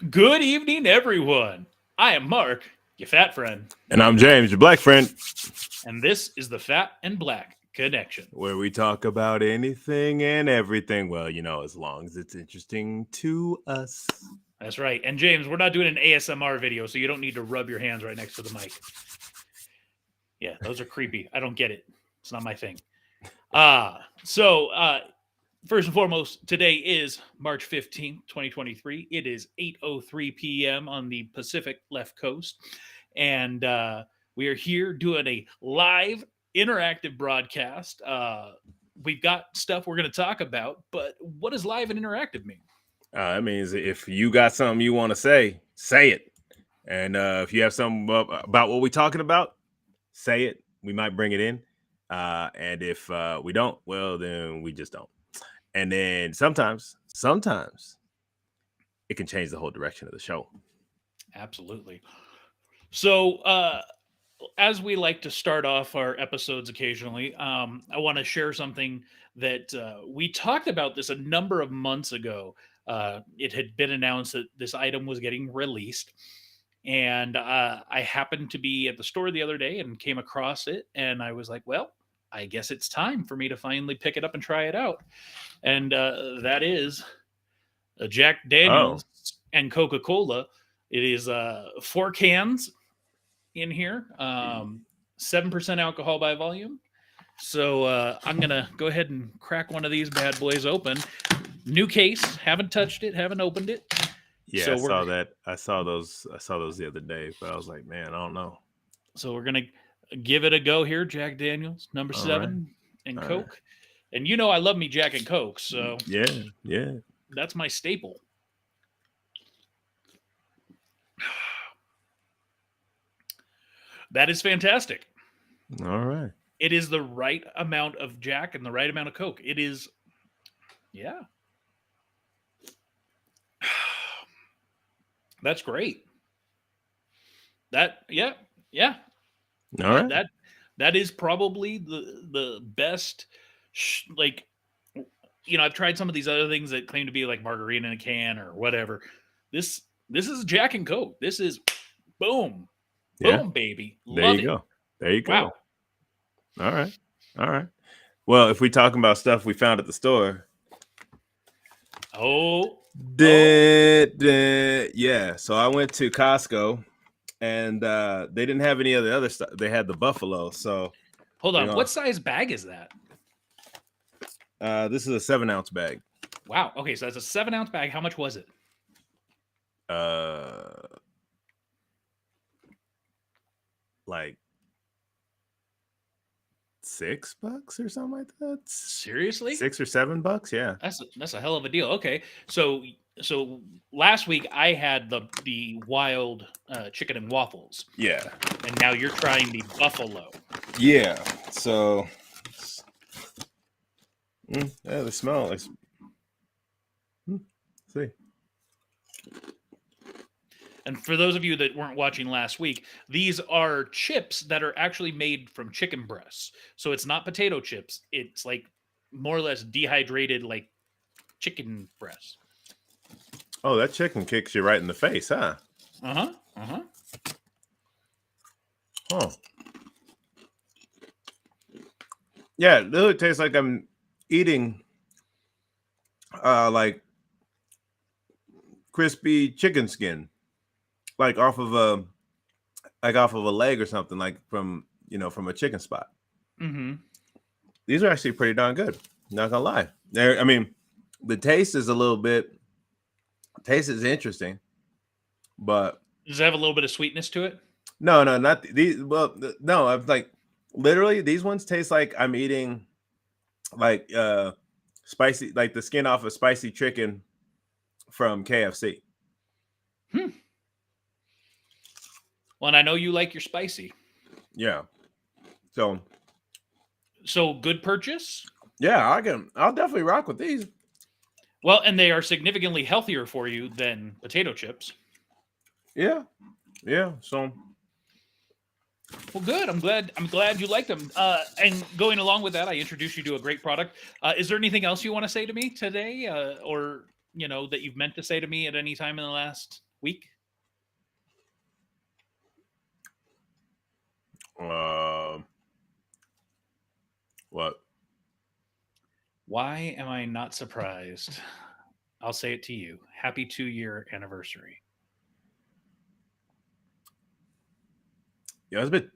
Good evening, everyone. I am Mark, your fat friend, And I'm James, your black friend, and this is the Fat and Black Connection. where we talk about anything and everything. Well, as long as it's interesting to us. That's right. And James, we're not doing an ASMR video, so you don't need to rub your hands right next to the mic. Yeah, those are creepy. I don't get it. It's not my thing. First and foremost, today is March 15th, 2023. It is 8:03 p.m. on the Pacific left coast. And we are here doing a live interactive broadcast. We've got stuff we're going to talk about, but what does live and interactive mean? That means if you got something you want to say it. And if you have something about what we're talking about, say it. We might bring it in. And if we don't, well, then we just don't. And then sometimes it can change the whole direction of the show. Absolutely. So, as we like to start off our episodes occasionally, I want to share something that we talked about this a number of months ago. It had been announced that this item was getting released, and I happened to be at the store the other day and came across it, and I was like, well, I guess it's time for me to finally pick it up and try it out. And that is Jack Daniels and Coca-Cola. It is 4 cans in here, 7% alcohol by volume. So I'm going to go ahead and crack one of these bad boys open. New case, haven't touched it, haven't opened it. Yeah, so I saw that. I saw those the other day, but I was like, man, I don't know. So we're going to give it a go here. Jack Daniels, number 7, and Coke. Right. And you know I love me Jack and Coke, so yeah. That's my staple. That is fantastic. All right. It is the right amount of Jack and the right amount of Coke. It is, yeah. That's great. Yeah. All right. That is probably the best, I've tried some of these other things that claim to be like margarita in a can or whatever. This is Jack and Coke. This is boom. Boom, baby. There you go. Wow. All right. Well, if we're talking about stuff we found at the store. Yeah. So I went to Costco and they didn't have any of the other stuff. They had the Buffalo. So hold on. What size bag is that? This is a 7-ounce bag. Wow. Okay. So that's a 7-ounce bag. How much was it? Like $6 or something like that. Seriously? $6 or $7? Yeah. That's a hell of a deal. Okay. So last week I had the wild chicken and waffles. Yeah. And now you're trying the buffalo. Yeah. So yeah, they smell like. See. And for those of you that weren't watching last week, these are chips that are actually made from chicken breasts. So it's not potato chips. It's like more or less dehydrated, like chicken breasts. Oh, that chicken kicks you right in the face, huh? Uh-huh. Oh. Yeah, it literally tastes like I'm eating like crispy chicken skin. Like off of a leg or something, like from a chicken spot. Mm-hmm. These are actually pretty darn good. Not gonna lie. The taste is interesting, but does it have a little bit of sweetness to it? No, not these. Well, no, I'm like literally these ones taste like I'm eating like spicy, like the skin off of spicy chicken from KFC. Well, and I know you like your spicy. Yeah. So good purchase? Yeah, I'll definitely rock with these. Well, and they are significantly healthier for you than potato chips. Yeah. So well, good. I'm glad you liked them. And going along with that, I introduced you to a great product. Is there anything else you want to say to me today? Or that you've meant to say to me at any time in the last week? Um, what? Why am I not surprised? I'll say it to you. Happy 2-year anniversary. Yo, it's been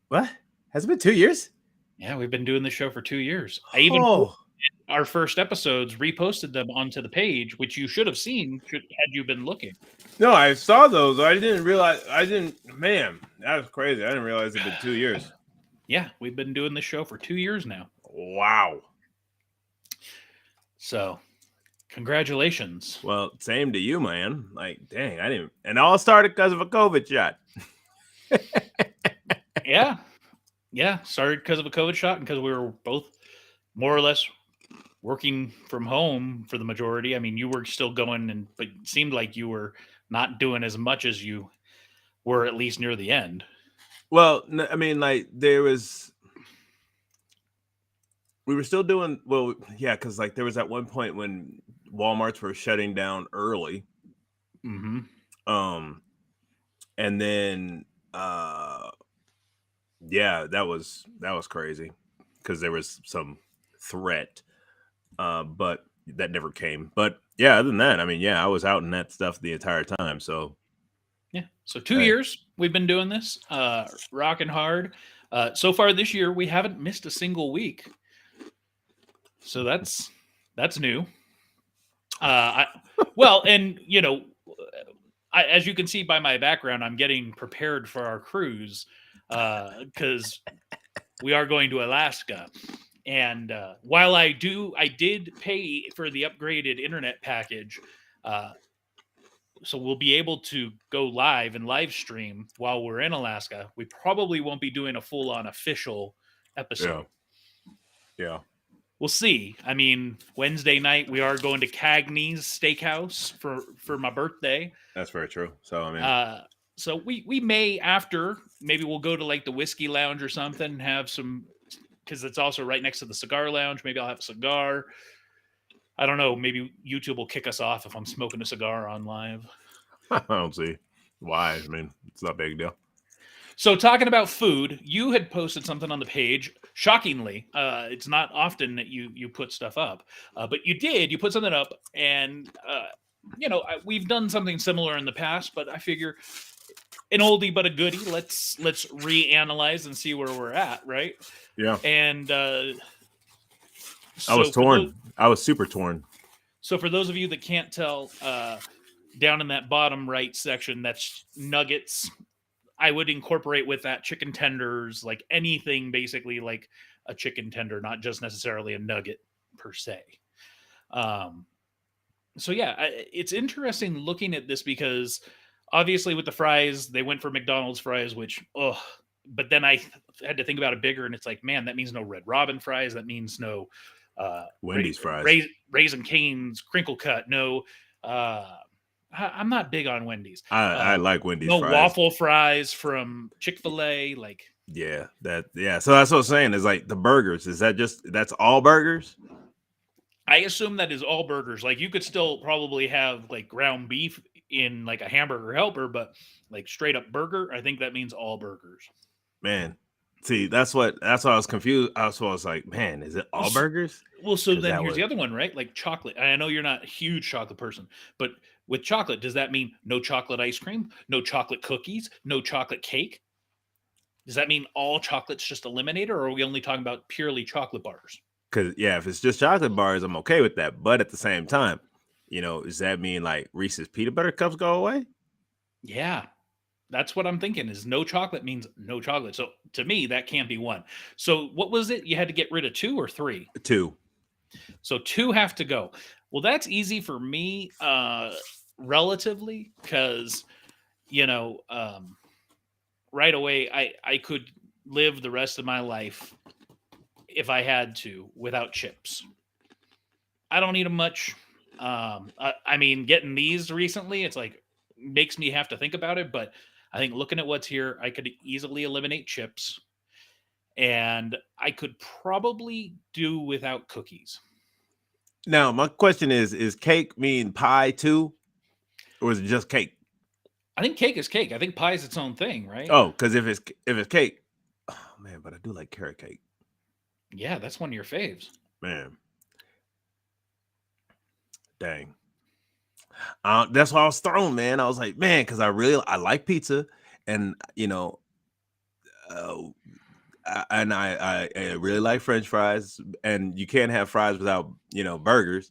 what? Has it been 2 years? Yeah, we've been doing this show for 2 years. I even Oh our first episodes, reposted them onto the page, which you should have seen had you been looking. no, I saw those. I didn't realize. I didn't. Man, that was crazy. I didn't realize it'd been 2 years. Yeah, we've been doing this show for 2 years now. Wow. So, congratulations. Well, same to you, man. Like, dang, I didn't. And it all started because of a COVID shot. Yeah, started because of a COVID shot and because we were both more or less working from home for the majority. I mean, you were still going, but it seemed like you were not doing as much as you were at least near the end. Well, I mean, like we were still doing well, yeah, because like there was at one point when Walmarts were shutting down early. Mm-hmm. And then yeah, that was crazy because there was some threat, but that never came. But yeah, other than that, I mean, yeah, I was out in that stuff the entire time. So yeah, so 2 years we've been doing this, rocking hard. So far this year, we haven't missed a single week. So that's new. And as you can see by my background, I'm getting prepared for our cruise because we are going to Alaska. And while I did pay for the upgraded internet package, so we'll be able to go live and live stream while we're in Alaska. We probably won't be doing a full-on official episode. yeah. We'll see. I mean, Wednesday night we are going to Cagney's Steakhouse for my birthday. That's very true. So I mean, so we may, after, maybe we'll go to like the whiskey lounge or something and have some, because it's also right next to the cigar lounge. Maybe I'll have a cigar. I don't know. Maybe YouTube will kick us off if I'm smoking a cigar on live. I don't see why. I mean, it's not a big deal. So talking about food, you had posted something on the page. Shockingly, it's not often that you put stuff up, but you did. You put something up, and we've done something similar in the past, but I figure an oldie but a goodie. Let's reanalyze and see where we're at, right? Yeah. And I was torn. I was super torn. So for those of you that can't tell, down in that bottom right section, that's nuggets. I would incorporate with that chicken tenders, like anything basically like a chicken tender, not just necessarily a nugget per se. So yeah, it's interesting looking at this because obviously with the fries, they went for McDonald's fries, which, but then I had to think about it bigger and it's like, man, that means no Red Robin fries. That means no Wendy's fries. Raisin Cane's crinkle cut. No, I'm not big on Wendy's. I like Wendy's no fries. Waffle fries from Chick-fil-A. Like, yeah. So that's what I'm saying is like the burgers. Is that's all burgers? I assume that is all burgers. Like you could still probably have like ground beef in like a hamburger helper, but like straight up burger, I think that means all burgers. Man, see, that's what I was confused. I was like, man, is it all burgers? Well, so then here's the other one, right? Like chocolate. I know you're not a huge chocolate person, but with chocolate, does that mean no chocolate ice cream, no chocolate cookies, no chocolate cake? Does that mean all chocolate's just eliminated, or are we only talking about purely chocolate bars? Because if it's just chocolate bars, I'm okay with that. But at the same time, does that mean like Reese's peanut butter cups go away? Yeah, that's what I'm thinking. Is no chocolate means no chocolate. So to me, that can't be one. So what was it? You had to get rid of 2 or 3? 2. So 2 have to go. Well, that's easy for me, relatively, because right away I could live the rest of my life if I had to without chips. I don't eat them much. I mean, getting these recently, it's like makes me have to think about it. But I think looking at what's here, I could easily eliminate chips, and I could probably do without cookies. Now, my question is cake mean pie too, or is it just cake? I think cake is cake. I think pie is its own thing, right? Oh, because if it's cake, oh man, but I do like carrot cake, Yeah, that's one of your faves. man. Dang, that's why I was thrown, man. I was like, man, because I like pizza, and uh, I really like French fries, and you can't have fries without burgers.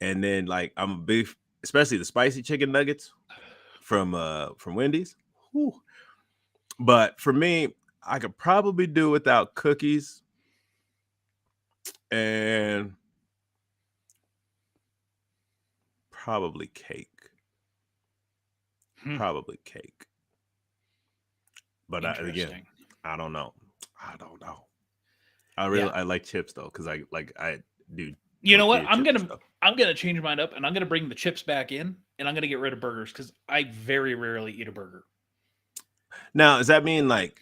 And then like I'm a big, especially the spicy chicken nuggets from Wendy's. Whew. But for me, I could probably do without cookies and probably cake. Hmm, Probably cake. But again, interesting. I don't know. I don't know. Yeah. I like chips though, because I do You know what? tortilla I'm chips and gonna stuff. I'm gonna change mine up, and I'm gonna bring the chips back in, and I'm gonna get rid of burgers because I very rarely eat a burger. Now, does that mean like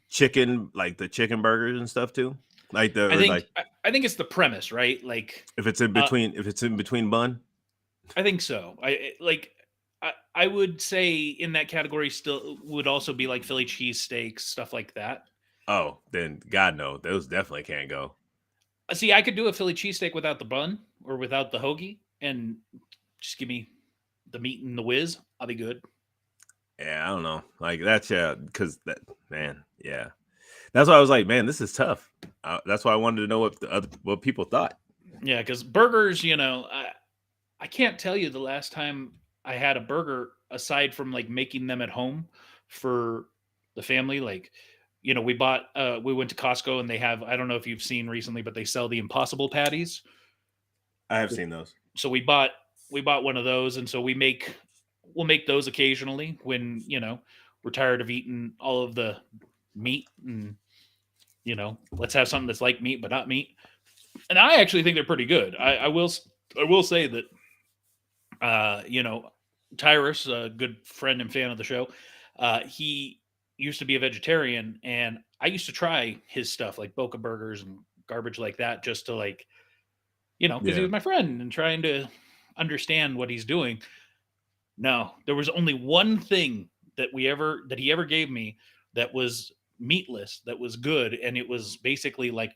chicken, like the chicken burgers and stuff too? Like the I or think like I think it's the premise, right? Like, uh, if it's in between bun? I think so. Like I would say in that category still would also be like Philly cheesesteaks, stuff like that. Oh, then God no, those definitely can't go. See, I could do a Philly cheesesteak without the bun or without the hoagie, and just give me the meat and the whiz. I'll be good. Yeah, I don't know. Like that's because that man, yeah. That's why I was like, man, this is tough. That's why I wanted to know what people thought. Yeah, because burgers, I can't tell you the last time I had a burger aside from like making them at home for the family. Like, we went to Costco and they have, I don't know if you've seen recently, but they sell the Impossible patties. I have seen those. So we bought one of those, and so we'll make those occasionally when we're tired of eating all of the meat, and let's have something that's like meat but not meat. And I actually think they're pretty good. I will say that Tyrus, a good friend and fan of the show, he used to be a vegetarian, and I used to try his stuff like Boca burgers and garbage like that, just to like, because he Yeah. was my friend and trying to understand what he's doing. No, there was only one thing that he ever gave me that was meatless, that was good, and it was basically like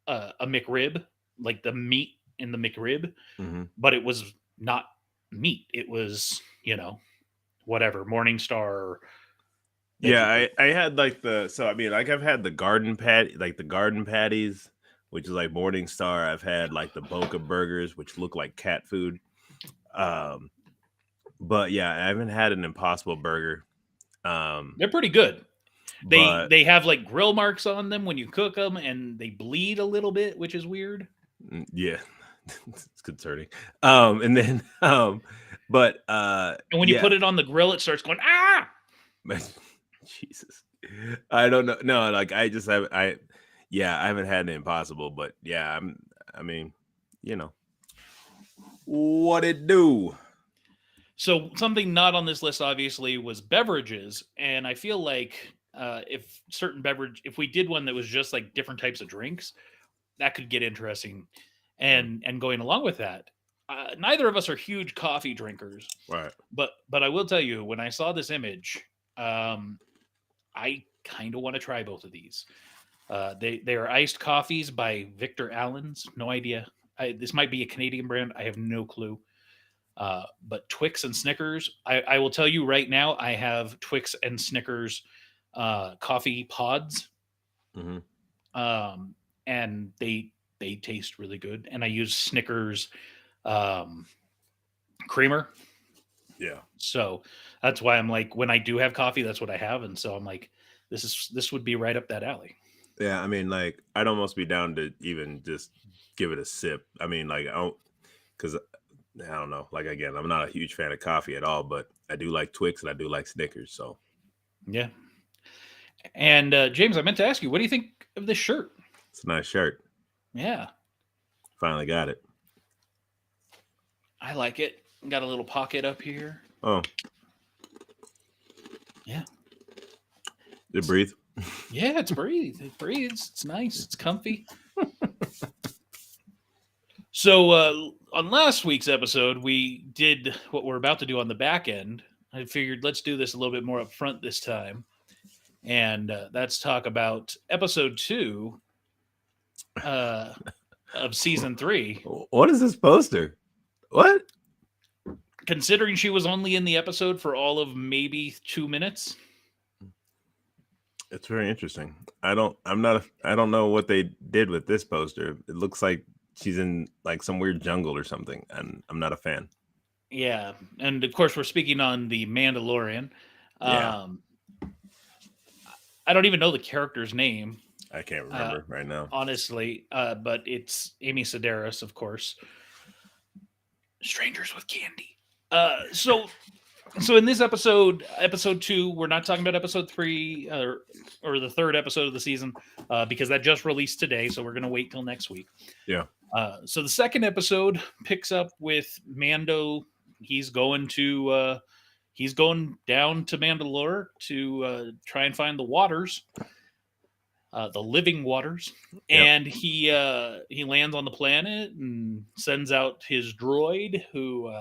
a McRib, like the meat in the McRib, Hmm. but it was not meat. It was, whatever, Morningstar or Yeah, veggie burger. I had like I mean, like I've had the garden patties, which is like Morningstar. I've had like the Boca burgers, which look like cat food. Um, but yeah, I haven't had an Impossible burger. Um, They're pretty good. They but they have like grill marks on them when you cook them, and they bleed a little bit, which is weird. yeah, it's concerning. And then but And when you yeah, put it on the grill, it starts going ah. Jesus, I don't know. No, like I just have yeah, I haven't had an Impossible, but yeah, I mean, you know, what it do? So something not on this list obviously was beverages, and I feel like if we did one that was just like different types of drinks, that could get interesting. Mm, And going along with that, neither of us are huge coffee drinkers, right. but I will tell you, when I saw this image, um, I kind of want to try both of these. They are iced coffees by Victor Allen's. No idea. This might be a Canadian brand. I have no clue. But Twix and Snickers, I will tell you right now, I have Twix and Snickers coffee pods, Hmm. um, and they taste really good. And I use Snickers um, creamer, Yeah. so that's why I'm like, when I do have coffee, that's what I have, and so I'm like, this would be right up that alley. Yeah, I mean, like, I'd almost be down to even just give it a sip. I mean, like, I don't, because I don't know. Like, again, I'm not a huge fan of coffee at all, but I do like Twix and I do like Snickers. So Yeah. And James, I meant to ask you, what do you think of this shirt? it's a nice shirt. Yeah, Finally got it. I like it. Got a little pocket up here. Oh, Yeah. did it breathe? Yeah, it's breathes. It breathes. It's nice. It's comfy. So on last week's episode, we did what we're about to do on the back end. I figured let's do this a little bit more up front this time, and that's talk about episode 2 uh, of season 3. What is this poster? What? Considering she was only in the episode for all of maybe 2 minutes. It's very interesting. I don't know what they did with this poster. It looks like she's in like some weird jungle or something, and I'm not a fan. Yeah, and of course we're speaking on the Mandalorian. Yeah. I don't even know the character's name. I can't remember right now. Honestly, but it's Amy Sedaris, of course. Strangers with Candy. So in this episode 2, we're not talking about episode 3 or the third episode of the season because that just released today. So we're going to wait till next week. Yeah. So the second episode picks up with Mando. He's going down to Mandalore to try and find the waters, the living waters, and he lands on the planet and sends out his droid who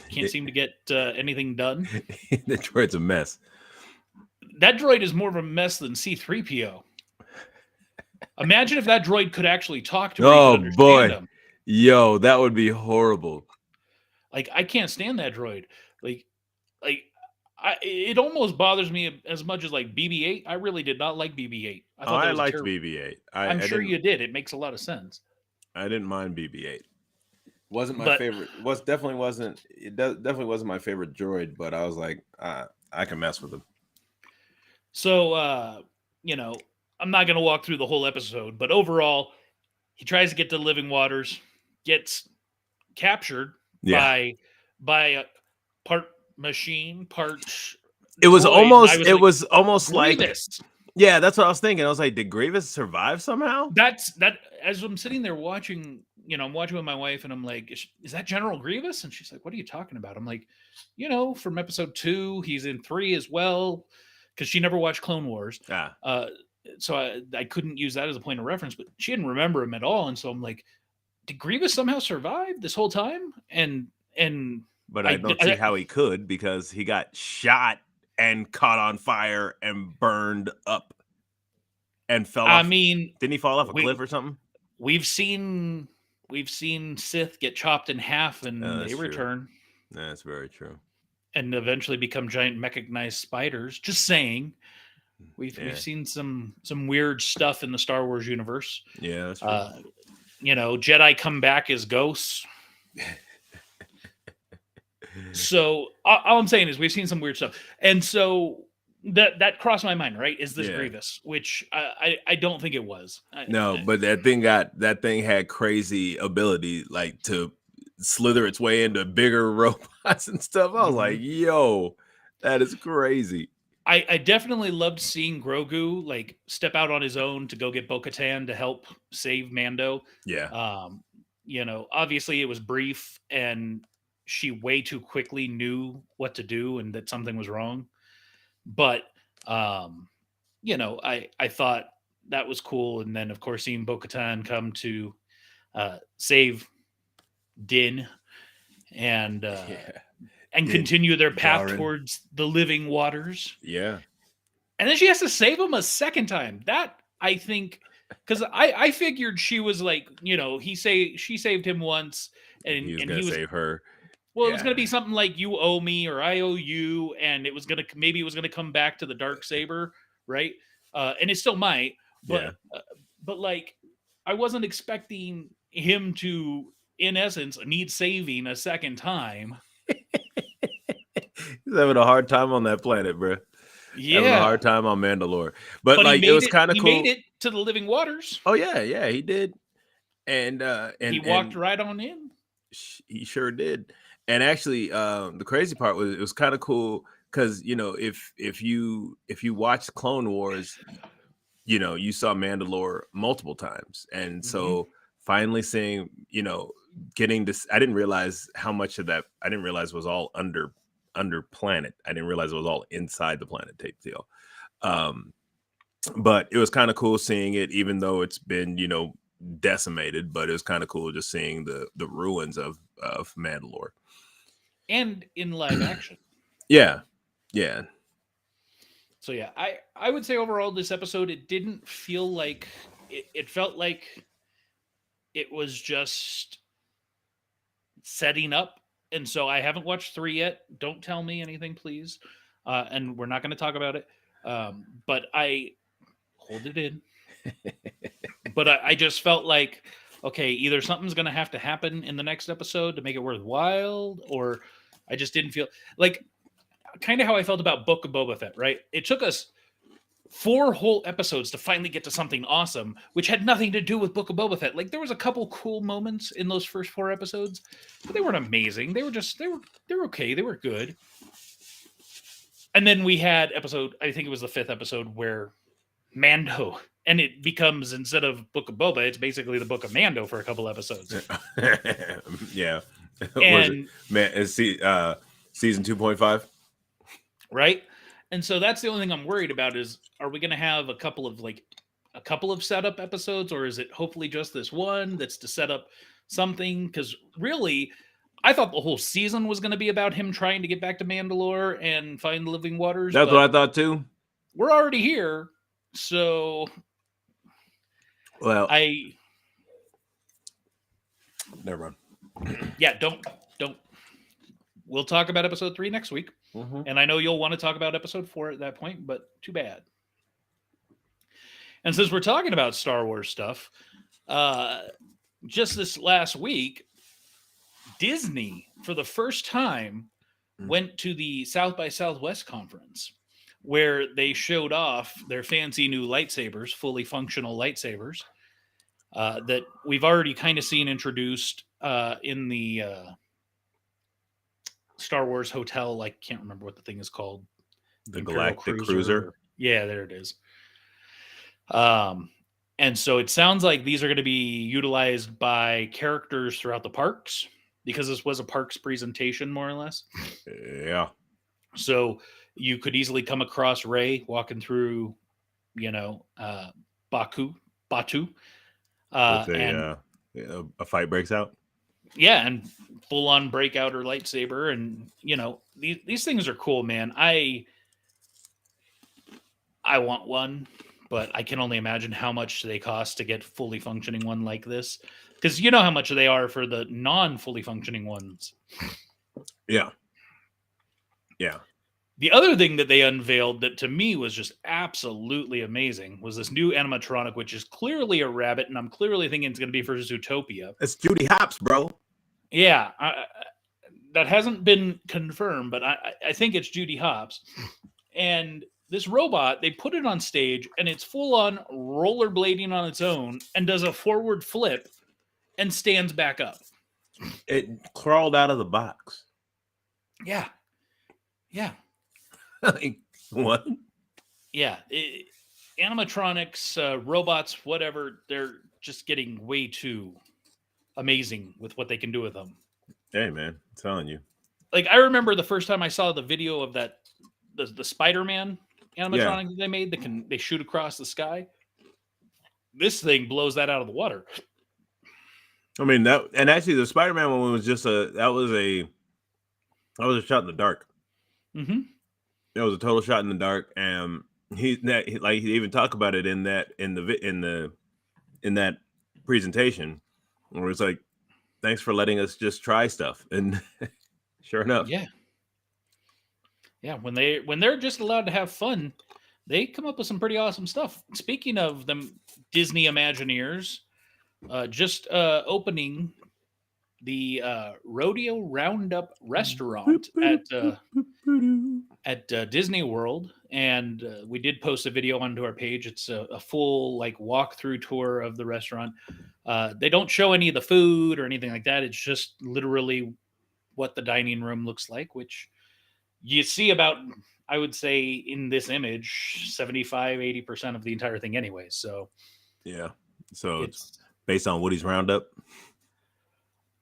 can't seem to get anything done. The droid's a mess. That droid is more of a mess than C-3PO. Imagine if that droid could actually talk to him. Oh boy, him. Yo, that would be horrible. Like, I can't stand that droid. It almost bothers me as much as like BB-8. I really did not like BB-8. I liked BB-8. I'm sure you did. It makes a lot of sense. I didn't mind BB-8. Wasn't my favorite. Definitely wasn't my favorite droid. But I was like, I can mess with him. So I'm not going to walk through the whole episode, but overall, he tries to get to living waters, gets captured by a part machine, part. It was almost like Grievous. Yeah, that's what I was thinking. I was like, did Grievous survive somehow? That as I'm sitting there watching, I'm watching with my wife, and I'm like, is that General Grievous? And she's like, what are you talking about? I'm like, from episode 2, he's in 3 as well, because she never watched Clone Wars. So I couldn't use that as a point of reference, but she didn't remember him at all. And so I'm like, did Grievous somehow survive this whole time? But I don't see how he could, because he got shot and caught on fire and burned up and fell off. Didn't he fall off a cliff or something? We've seen Sith get chopped in half and they return. That's very true. And eventually become giant mechanized spiders. Just saying. We've seen some weird stuff in the Star Wars universe. Yeah, that's true. Jedi come back as ghosts. So all I'm saying is we've seen some weird stuff, and so that crossed my mind. Right? Is this Grievous? Which I don't think it was. But that thing had crazy ability, like to slither its way into bigger robots and stuff. I was like, yo, that is crazy. I definitely loved seeing Grogu like step out on his own to go get Bo-Katan to help save Mando. Yeah. Obviously it was brief, and she way too quickly knew what to do and that something was wrong. But I thought that was cool. And then of course seeing Bo-Katan come to save Din and continue their path towards the living waters. Yeah. And then she has to save him a second time. That, I think, because I figured she was like, she saved him once, and he was going to save her. Well, it was going to be something like, you owe me or I owe you, and it was going to come back to the Darksaber, right? And it still might, but like, I wasn't expecting him to, in essence, need saving a second time. He's having a hard time on that planet, bro. Yeah, having a hard time on Mandalore, but like it was kind of cool. He made it to the living waters. Oh yeah, he did, and he walked right on in. He sure did. And actually, the crazy part was it was kind of cool because if you watch Clone Wars, you saw Mandalore multiple times, and so finally seeing getting this, I didn't realize how much of that. I didn't realize was all under planet. I didn't realize it was all inside the planet type deal. But it was kind of cool seeing it, even though it's been decimated, but it was kind of cool just seeing the ruins of Mandalore. And in live action. Yeah. So yeah, I would say overall this episode, it didn't feel like it felt like it was just setting up. And so I haven't watched 3 yet. Don't tell me anything, please. And we're not going to talk about it. But I hold it in. But I just felt like, okay, either something's going to have to happen in the next episode to make it worthwhile, or I just didn't feel like kind of how I felt about Book of Boba Fett, right? It took us 4 whole episodes to finally get to something awesome, which had nothing to do with Book of Boba Fett. Like there was a couple cool moments in those first 4 episodes, but they weren't amazing. They were okay. They were good. And then we had episode, I think it was the 5th episode, where Mando, and it becomes, instead of Book of Boba, it's basically the Book of Mando for a couple episodes. Yeah. And season 2.5. Right. And so that's the only thing I'm worried about is, are we going to have a couple of setup episodes, or is it hopefully just this one that's to set up something? Because really, I thought the whole season was going to be about him trying to get back to Mandalore and find the living waters. That's what I thought too. We're already here. So well, never mind. Yeah, don't. We'll talk about episode 3 next week. Mm-hmm. And I know you'll want to talk about episode 4 at that point, but too bad. And since we're talking about Star Wars stuff, just this last week, Disney, for the first time, went to the South by Southwest conference, where they showed off their fancy new lightsabers, fully functional lightsabers, that we've already kind of seen introduced in the Star Wars hotel. I can't remember what the thing is called. The Galactic Cruiser. Yeah, there it is. And so it sounds like these are going to be utilized by characters throughout the parks, because this was a parks presentation, more or less. Yeah. So you could easily come across Rey walking through, Batu. A fight breaks out. Yeah, and full on breakout her lightsaber, and these things are cool, man. I want one, but I can only imagine how much they cost to get fully functioning one like this, because you know how much they are for the non-fully functioning ones. Yeah. The other thing that they unveiled that to me was just absolutely amazing was this new animatronic, which is clearly a rabbit, and I'm clearly thinking it's going to be for Zootopia. It's Judy Hopps, bro. Yeah, that hasn't been confirmed, but I think it's Judy Hopps. And this robot, they put it on stage, and it's full on rollerblading on its own and does a forward flip and stands back up. It crawled out of the box. Yeah. Like, what? Yeah. Animatronics, robots, whatever, they're just getting way too amazing with what they can do with them. Hey, man, I'm telling you. Like, I remember the first time I saw the video of that, the Spider-Man animatronic that they made, they shoot across the sky. This thing blows that out of the water. I mean, and actually the Spider-Man one was just that was a shot in the dark. Mm-hmm. It was a total shot in the dark, and he even talked about it in that presentation, where it's like, thanks for letting us just try stuff, and sure enough, yeah. When they're just allowed to have fun, they come up with some pretty awesome stuff. Speaking of them, Disney Imagineers just opening the Rodeo Roundup restaurant at Disney World, and we did post a video onto our page. It's a full walkthrough tour of the restaurant. They don't show any of the food or anything like that. It's just literally what the dining room looks like, which you see about, I would say, in this image, 75-80% of the entire thing anyway. So yeah. So it's based on Woody's Roundup.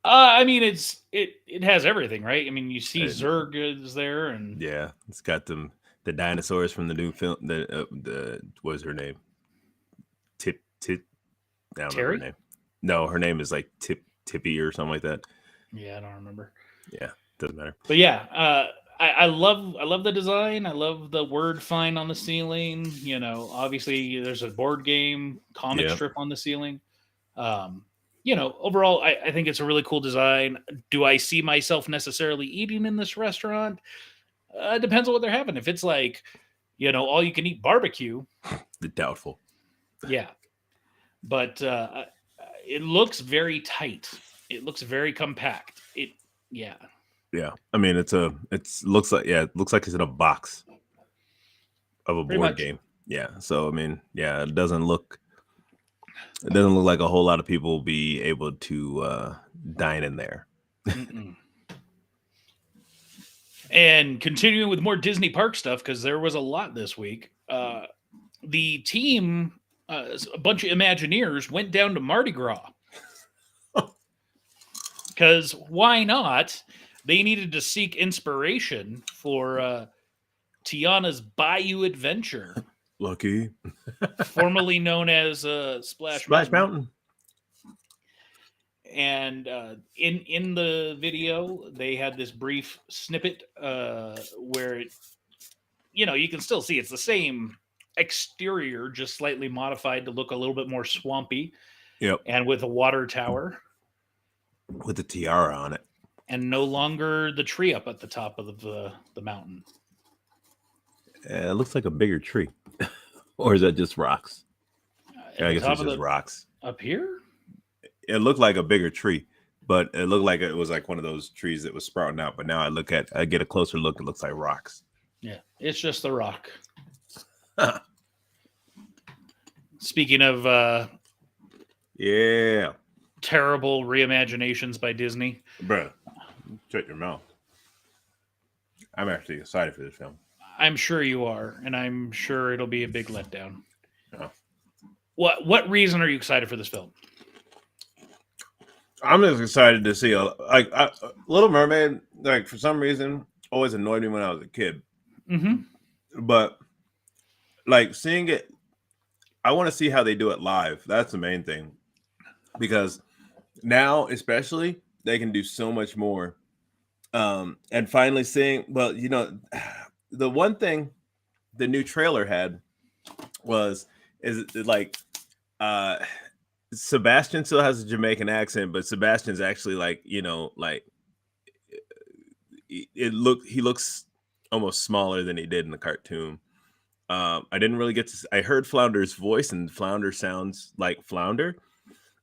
I mean, it has everything, right? I mean, you see Zurg is there, and yeah, it's got the dinosaurs from the new film. The what's her name? Tit. I don't know her name. No, her name is like Tippy or something like that. Yeah, I don't remember. Yeah, doesn't matter. But yeah, I love the design. I love the word fine on the ceiling. You know, obviously there's a board game comic Yeah. strip on the ceiling. You know, overall, I think it's a really cool design. Do I see myself necessarily eating in this restaurant? It depends on what they're having. If it's like, you know, all you can eat barbecue, The doubtful. yeah. But it looks very tight. It looks very compact. Yeah. Yeah, I mean it looks like it looks like it's in a box of a Pretty board much. game. Yeah, so I mean, yeah, it doesn't look like a whole lot of people will be able to dine in there. Mm-mm. And continuing with more Disney park stuff, because there was a lot this week. The team, a bunch of Imagineers, went down to Mardi Gras. Because why not? They needed to seek inspiration for Tiana's Bayou Adventure, Lucky formerly known as Splash Splash Mountain. Mountain. And in the video, they had this brief snippet where it, you know, you can still see it's the same exterior, just slightly modified to look a little bit more swampy. Yep, And with a water tower, with the tiara on it. and no longer the tree up at the top of the mountain. It looks like a bigger tree, or is that just rocks? At I the guess top it's of just rocks. up here. It looked like a bigger tree, but it looked like it was like one of those trees that was sprouting out. But now I get a closer look. It looks like rocks. Yeah, it's just the rock. Speaking of Yeah, terrible reimaginations by Disney, bruh, shut your mouth. I'm actually excited for this film. I'm sure you are, and I'm sure it'll be a big letdown. Oh. What reason are you excited for this film? I'm just excited to see Little Mermaid. Like for some reason, always annoyed me when I was a kid. Mm-hmm. But like seeing it, I want to see how they do it live. That's the main thing, because now, especially, they can do so much more. And finally seeing, well, you know, the one thing the new trailer had is like Sebastian still has a Jamaican accent, but Sebastian's actually like, you know, like he looks almost smaller than he did in the cartoon. I didn't really get to. I heard Flounder's voice, and Flounder sounds like Flounder.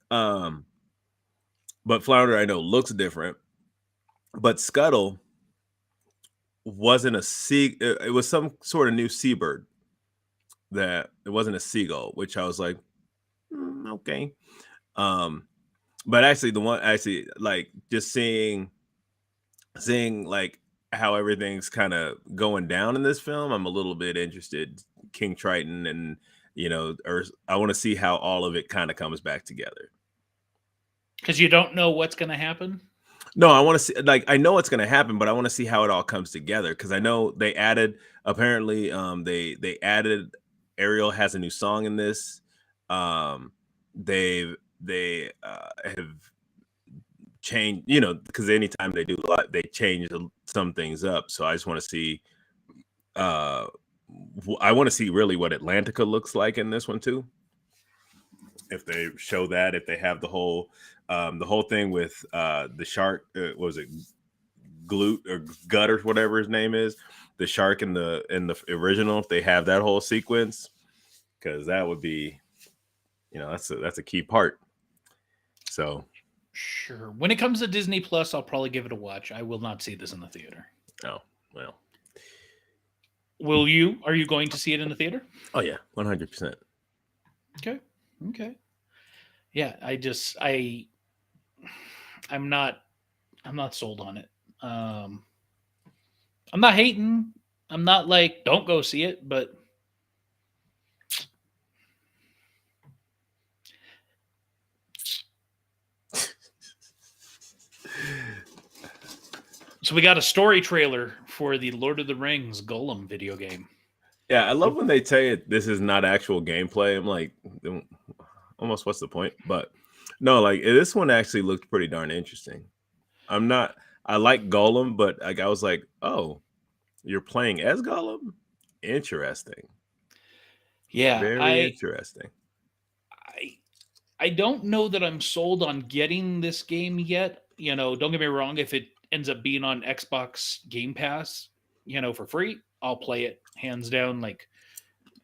But Flounder I know looks different. But Scuttle wasn't a sea. It was some sort of new seabird. That it wasn't a seagull, which I was like, okay. But actually, like just seeing like how everything's kind of going down in this film, I'm a little bit interested. King Triton, and you know, or I want to see how all of it kind of comes back together. Because you don't know what's going to happen. No, I want to see, like, I know what's going to happen, but I want to see how it all comes together. Because I know they added, apparently, they added Ariel has a new song in this. They have changed, you know, because anytime they do a lot, they change some things up. So I just want to see. I want to see really what Atlantica looks like in this one too. If they show that, if they have the whole thing with the shark, what was it, Glute or Gut or whatever his name is, the shark in the original, if they have that whole sequence, because that would be, you know, that's a key part. So sure, when it comes to Disney Plus, I'll probably give it a watch. I will not see this in the theater. Oh well. Will you? Are you going to see it in the theater? Oh yeah, 100%. Okay. Yeah, I'm not sold on it. I'm not hating. I'm not like, don't go see it, but so we got a story trailer for the Lord of the Rings Golem video game. Yeah, I love when they tell you this is not actual gameplay. I'm like, almost what's the point? But No, like this one actually looked pretty darn interesting. I'm not. I like Gollum, but like I was like, oh, you're playing as Gollum. Interesting. Yeah, Very interesting. I I don't know that I'm sold on getting this game yet. Don't get me wrong, if it ends up being on Xbox Game Pass, for free, I'll play it hands down, like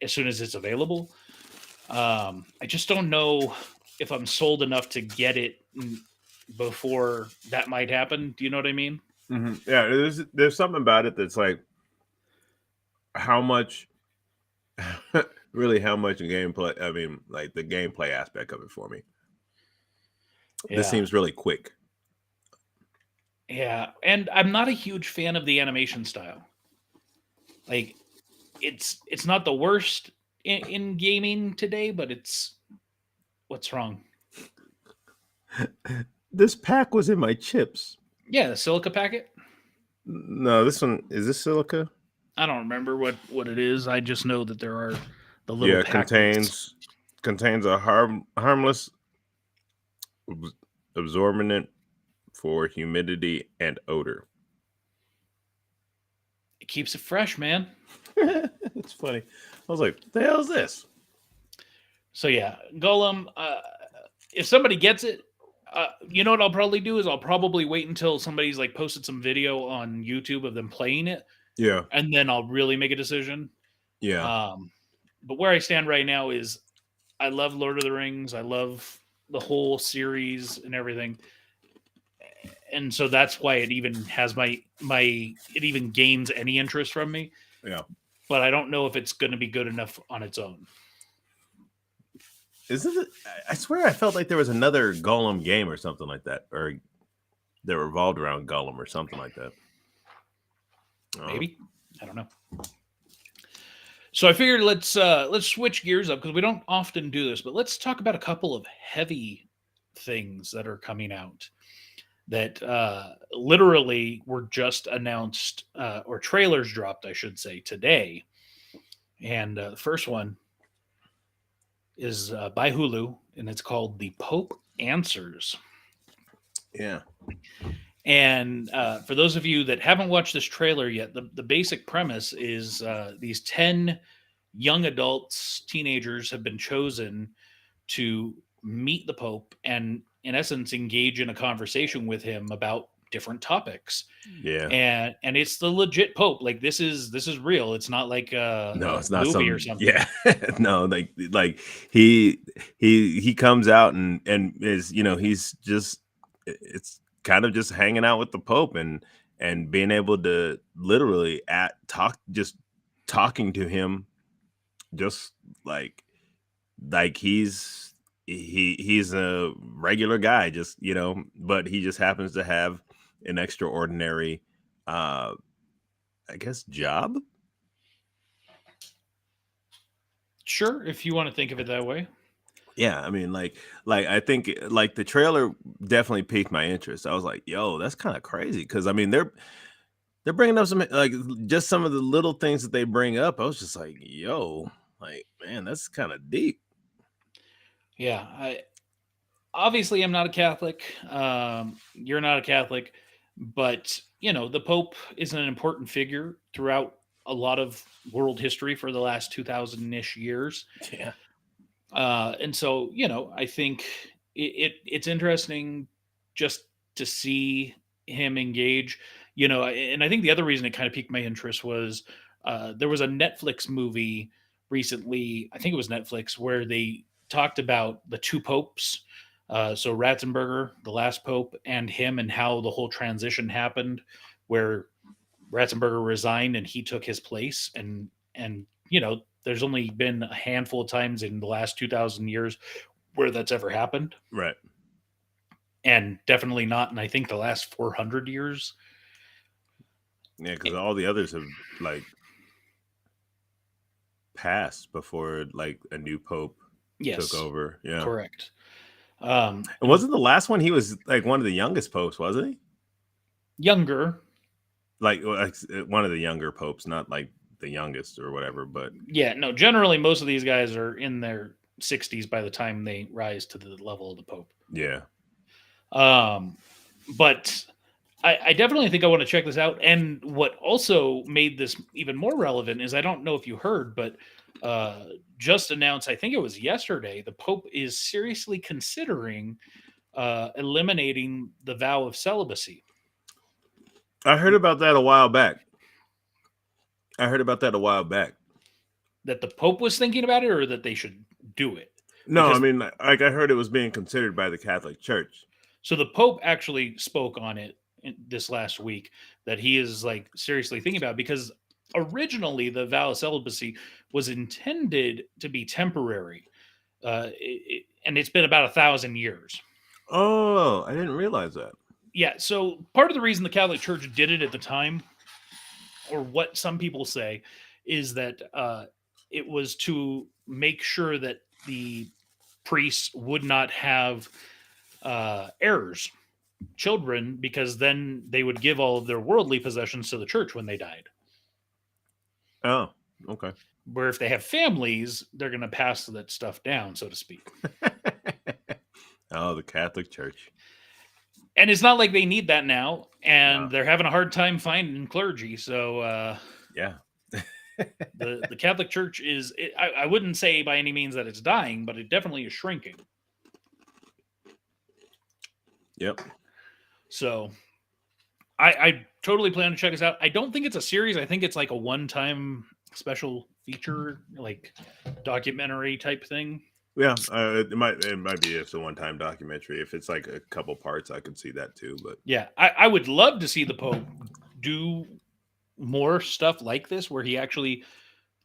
as soon as it's available. I just don't know if I'm sold enough to get it before that might happen. Do you know what I mean? Yeah, there's something about it that's like how much, really, how much gameplay. I mean, like the gameplay aspect of it for me. This Yeah. seems really quick. Yeah. And I'm not a huge fan of the animation style. Like it's not the worst in gaming today, but it's what's wrong. This pack was in my chips. Yeah, the silica packet. No, this one is this silica? I don't remember what it is. I just know that there are the little Yeah, packets. contains a harmless absorbent for humidity and odor. It keeps it fresh, man. It's funny. I was like, "The hell is this?" So yeah, Golem. If somebody gets it, you know what I'll probably do is I'll probably wait until somebody's like posted some video on YouTube of them playing it, Yeah, and then I'll really make a decision. yeah. But where I stand right now is I love Lord of the Rings. I love the whole series and everything. And so that's why it even has it even gains any interest from me. Yeah. But I don't know if it's going to be good enough on its own. Isn't it? I swear I felt like there was another Golem game or something like that, or that revolved around Golem or something like that. Maybe. I don't know. So I figured let's switch gears up because we don't often do this, but let's talk about a couple of heavy things that are coming out that literally were just announced or trailers dropped, I should say, today. And the first one is by Hulu, and it's called The Pope Answers. Yeah. And for those of you that haven't watched this trailer yet, the basic premise is these 10 young adults, teenagers, have been chosen to meet the Pope and, in essence, engage in a conversation with him about different topics. Yeah. And it's the legit Pope. Like this is real. It's not like No, a it's not movie or some. something. Yeah. No, like he comes out and is, he's just, it's kind of just hanging out with the Pope and being able to literally talking to him, just like he's a regular guy, just, but he just happens to have an extraordinary, I guess, job. Sure, if you want to think of it that way. Yeah, I mean, like I think like the trailer definitely piqued my interest. I was like, "Yo, that's kind of crazy." Because I mean, they're bringing up some, like, just some of the little things that they bring up. I was just like, "Yo, like, man, that's kind of deep." Yeah, obviously I'm not a Catholic. You're not a Catholic, but the Pope is an important figure throughout a lot of world history for the last 2000-ish years. Yeah. And so I think it's interesting just to see him engage. And I think the other reason it kind of piqued my interest was there was a Netflix movie recently. I think it was Netflix where they talked about the two popes. So Ratzenberger, the last pope, and him, and how the whole transition happened, where Ratzenberger resigned and he took his place, and there's only been a handful of times in the last 2000 years where that's ever happened, Right. and definitely not in, I think, the last 400 years. Yeah, because all the others have like passed before like a new pope Yes, took over. Yeah. correct. And wasn't the last one, he was like one of the youngest popes, wasn't he? Younger. Like one of the younger popes, not like the youngest or whatever, but Yeah, no, generally most of these guys are in their 60s by the time they rise to the level of the Pope. Yeah. But I definitely think I want to check this out. And what also made this even more relevant is, I don't know if you heard, but just announced, I think it was yesterday, the Pope is seriously considering eliminating the vow of celibacy. I heard about that a while back. That the Pope was thinking about it, or that they should do it? No, Because- I mean, like, I heard it was being considered by the Catholic Church. So the Pope actually spoke on it this last week, that he is like seriously thinking about it, because originally the vow of celibacy was intended to be temporary, and it's been about 1,000 years. Oh, I didn't realize that. Yeah, so part of the reason the Catholic Church did it at the time, or what some people say, is that it was to make sure that the priests would not have heirs, children, because then they would give all of their worldly possessions to the church when they died. Oh, okay. Where if they have families, they're going to pass that stuff down, so to speak. Oh, the Catholic Church. And it's not like they need that now, and No. they're having a hard time finding clergy. So Yeah. the Catholic Church is, I wouldn't say by any means that it's dying, but it definitely is shrinking. Yep. So I totally plan to check this out. I don't think it's a series. I think it's like a one-time special feature, like documentary type thing. Yeah, it might be it's a one-time documentary. If it's like a couple parts, I could see that too. But Yeah, I would love to see the Pope do more stuff like this, where he actually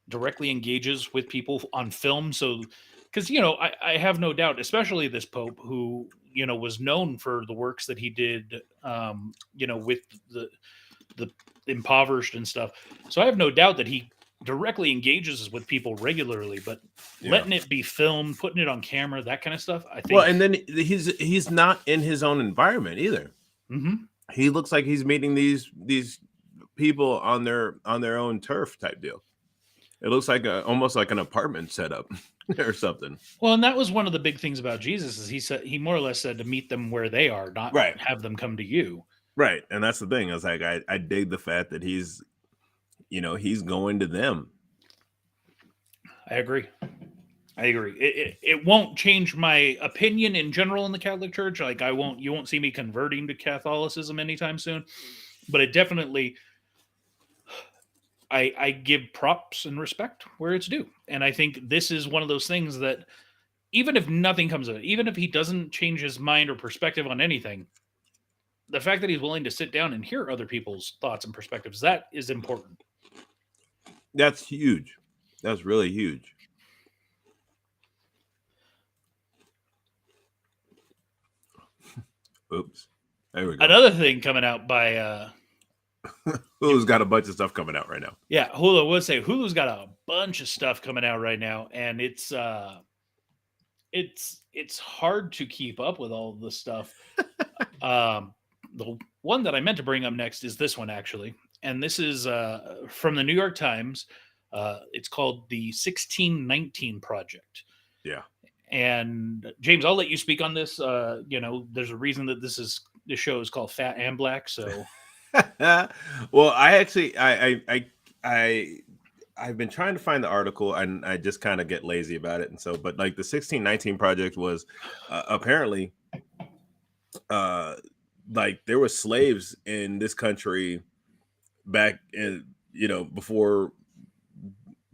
directly engages with people on film. So, because I have no doubt, especially this Pope, who was known for the works that he did, with the impoverished and stuff. So I have no doubt that he directly engages with people regularly, but letting it be filmed, putting it on camera, that kind of stuff, I think. Well, and then he's not in his own environment either. Mm-hmm. He looks like he's meeting these people on their own turf type deal. It looks like almost like an apartment setup or something. Well, and that was one of the big things about Jesus, is he more or less said to meet them where they are, not have them come to you. Right. And that's the thing. I was like, I dig the fact that he's going to them. I agree. It won't change my opinion in general in the Catholic Church. Like you won't see me converting to Catholicism anytime soon, but it definitely, I give props and respect where it's due. And I think this is one of those things that, even if nothing comes of it, even if he doesn't change his mind or perspective on anything, the fact that he's willing to sit down and hear other people's thoughts and perspectives, that is important. That's huge. That's really huge. Oops. There we go. Another thing coming out by Hulu's got a bunch of stuff coming out right now. Yeah, Hulu would say Hulu's got a bunch of stuff coming out right now, and it's hard to keep up with all the stuff. The one that I meant to bring up next is this one, actually, and this is from the New York Times. It's called the 1619 Project. Yeah. And James, I'll let you speak on this. There's a reason that this show is called Fat and Black. So, well, I actually, I've been trying to find the article, and I just kind of get lazy about it. And so, but like the 1619 Project was apparently, like there were slaves in this country back in, before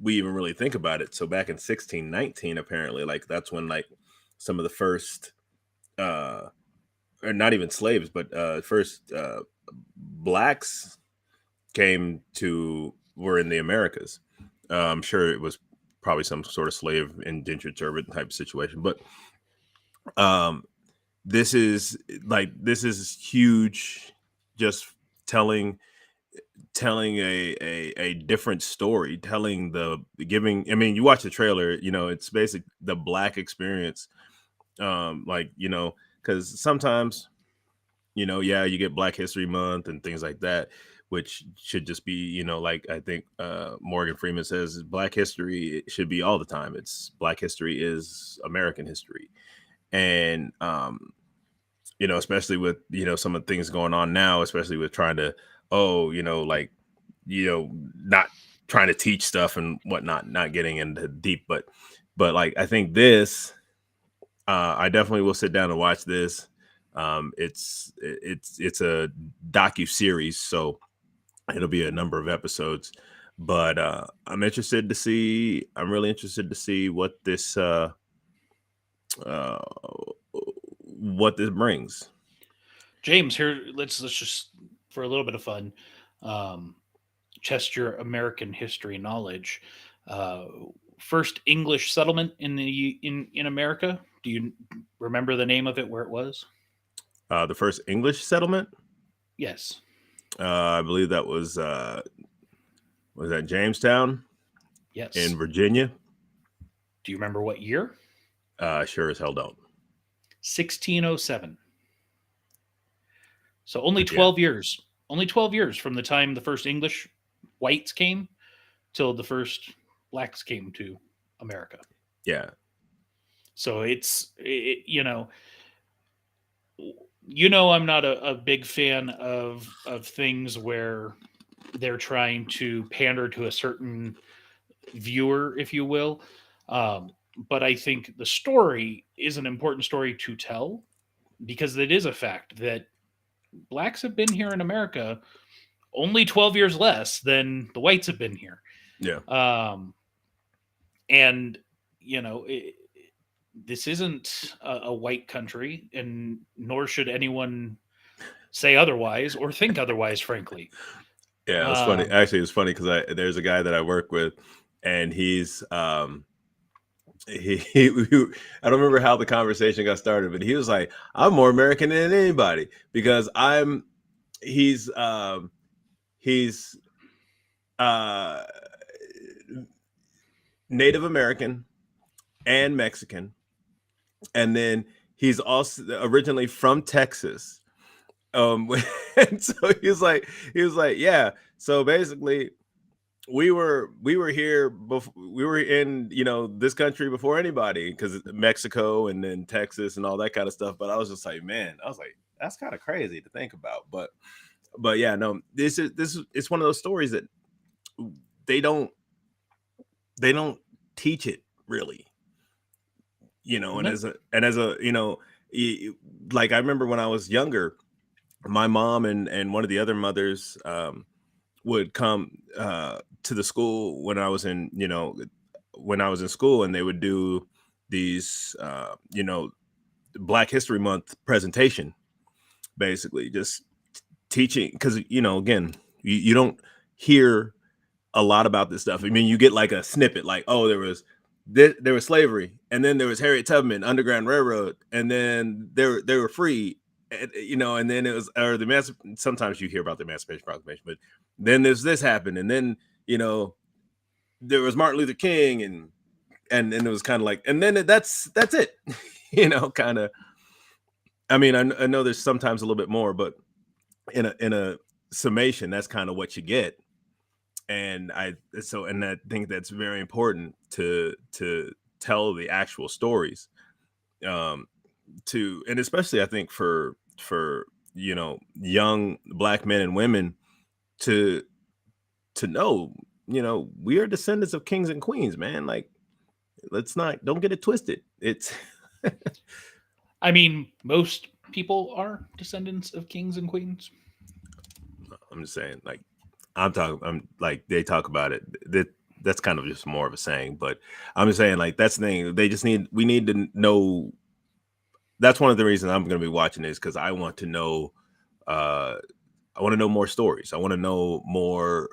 we even really think about it. So back in 1619, apparently, like that's when like some of the first, or not even slaves, but first blacks were in the Americas. I'm sure it was probably some sort of slave indentured servant type situation, but this is huge. Just telling a different story, giving. I mean, you watch the trailer, it's basic the Black experience, because sometimes, you get Black History Month and things like that, which should just be, like I think Morgan Freeman says, Black history it should be all the time. It's Black history is American history. And especially with some of the things going on now, especially with trying to not trying to teach stuff and whatnot, not getting into deep, but like I think this I definitely will sit down and watch this. It's a docu-series, so it'll be a number of episodes, but I'm really interested to see what this brings. James, here let's just for a little bit of fun, test your American history knowledge. Uh, First English settlement in America. Do you remember the name of it? Where it was? The first English settlement? Yes. I believe that was that Jamestown? Yes. In Virginia. Do you remember what year? Sure as hell don't. 1607. So only 12 years. Only 12 years from the time the first English whites came till the first blacks came to America. Yeah. So I'm not a big fan of things where they're trying to pander to a certain viewer, if you will. But I think the story is an important story to tell because it is a fact that blacks have been here in America only 12 years less than the whites have been here. Yeah. And, this isn't a white country, and nor should anyone say otherwise or think otherwise, frankly. Yeah, it's funny. Actually, it's funny because there's a guy that I work with, and he's he I don't remember how the conversation got started, but he was like, "I'm more American than anybody because he's Native American and Mexican, and then he's also originally from Texas." And so he was like, yeah. So basically, we were here before, we were in this country before anybody, because Mexico and then Texas and all that kind of stuff. But I was just like, man, that's kind of crazy to think about. But yeah, no, this is it's one of those stories that they don't teach it really, and as a like I remember when I was younger, my mom and one of the other mothers would come to the school when I was in school, and they would do these Black History Month presentation, basically just teaching, because again, you don't hear a lot about this stuff. I mean, you get like a snippet, like, oh, there was slavery, and then there was Harriet Tubman, Underground Railroad, and then they were free. And then it was, or sometimes you hear about the Emancipation Proclamation, but then this happened, and then there was Martin Luther King, and it was kind of like, and then that's it, kind of. I mean, I know there's sometimes a little bit more, but in a summation, that's kind of what you get. And I think that's very important to tell the actual stories. And especially I think for young Black men and women to know, we are descendants of kings and queens, man. Like, don't get it twisted. It's I mean, most people are descendants of kings and queens. I'm just saying, like, I'm like, they talk about it. That's kind of just more of a saying, but I'm just saying, like, that's the thing. We need to know. That's one of the reasons I'm going to be watching this, because I want to know. I want to know more stories. I want to know more.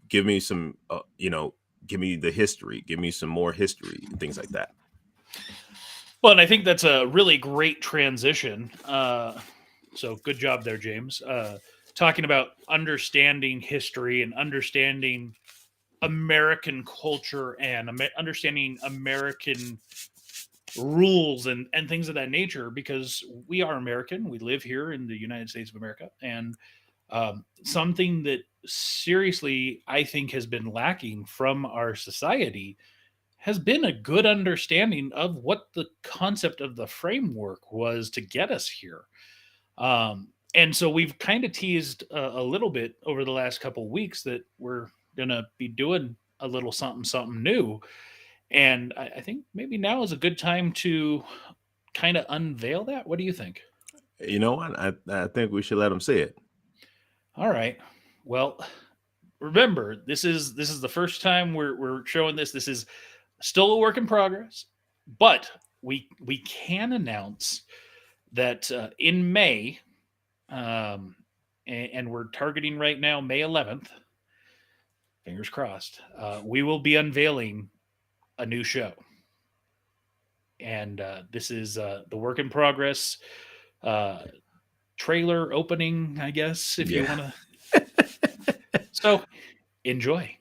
Give me some, give me the history. Give me some more history and things like that. Well, and I think that's a really great transition. So good job there, James. Talking about understanding history and understanding American culture and understanding American rules and things of that nature, because we are American. We live here in the United States of America, and Something that seriously I think has been lacking from our society has been a good understanding of what the concept of the framework was to get us here. And so we've kind of teased a little bit over the last couple weeks that we're gonna be doing a little something something new, and I think maybe now is a good time to kind of unveil that. What do you think? You know what? I think we should let them see it. All right. Well, remember this is the first time we're showing this. This is still a work in progress, but we can announce that in May, and we're targeting right now May 11th. Fingers crossed. We will be unveiling a new show, and this is the work in progress uh, trailer opening, I guess, if you Yeah. want to. So enjoy.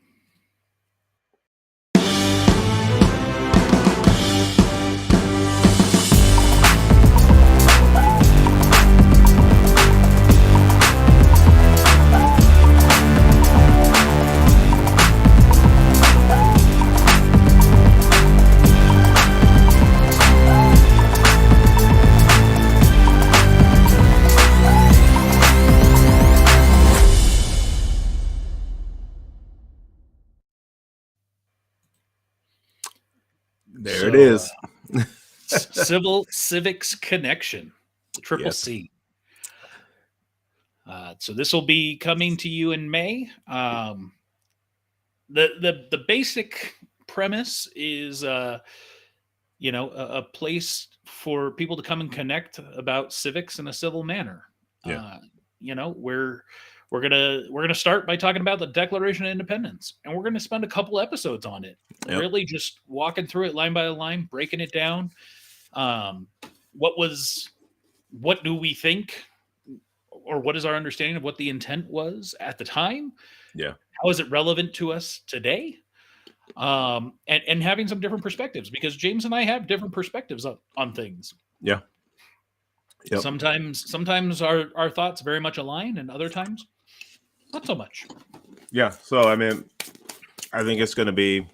There it So, is. Civil Civics Connection, Triple Yes. C. So this will be coming to you in May. The basic premise is, a place for people to come and connect about civics in a civil manner. Yeah. Uh, we're gonna start by talking about the Declaration of Independence, and we're gonna spend a couple episodes on it, Yep. really just walking through it line by line, breaking it down. Um, what do we think, or what is our understanding of what the intent was at the time? Yeah. How is it relevant to us today? And having some different perspectives, because James and I have different perspectives on things. Yeah. Yep. Sometimes our thoughts very much align, and other times not so much. Yeah. So I mean, I think it's gonna be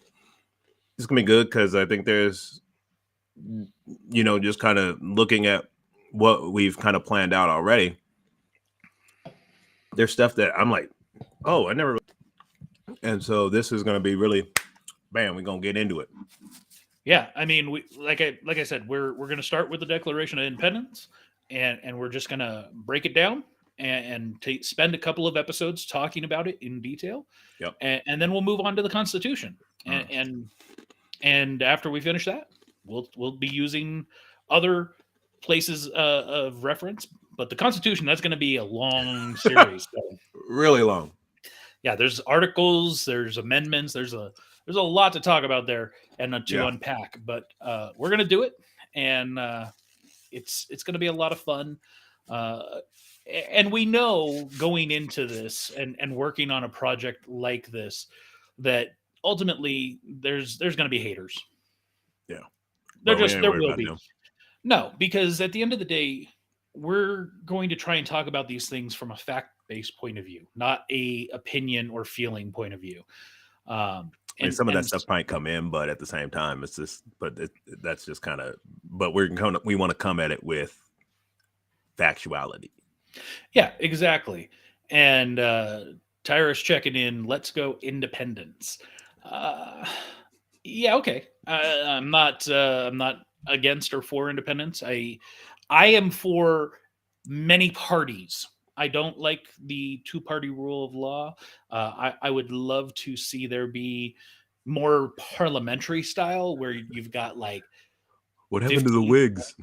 good because I think there's just kind of looking at what we've kind of planned out already. There's stuff that I'm like, oh, I never. And so this is gonna be really, bam, we're gonna get into it. Yeah, I mean, we like I said, we're going to start with the Declaration of Independence, and we're just going to break it down and spend a couple of episodes talking about it in detail, Yep. and then we'll move on to the Constitution, Mm. and after we finish that, we'll be using other places of reference, but the Constitution, that's going to be a long series. So, Really long. yeah, there's articles, there's amendments, there's a lot to talk about there and to Yeah. unpack, but we're gonna do it, and it's gonna be a lot of fun. And we know going into this and working on a project like this that ultimately there's going to be haters. Yeah. There But we just ain't there worried will about be. them. No, because at the end of the day, we're going to try and talk about these things from a fact-based point of view, not a opinion or feeling point of view. Um, I mean, and some of that and stuff might come in, but at the same time, it's just, that's just kind of, but we want to come at it with factuality. Yeah, exactly. And Tyrus checking in. Let's go independence. Uh, yeah, okay. I'm not against or for independence. I am for many parties. I don't like the two-party rule of law. I would love to see there be more parliamentary style where you've got like What happened to the 50. Whigs?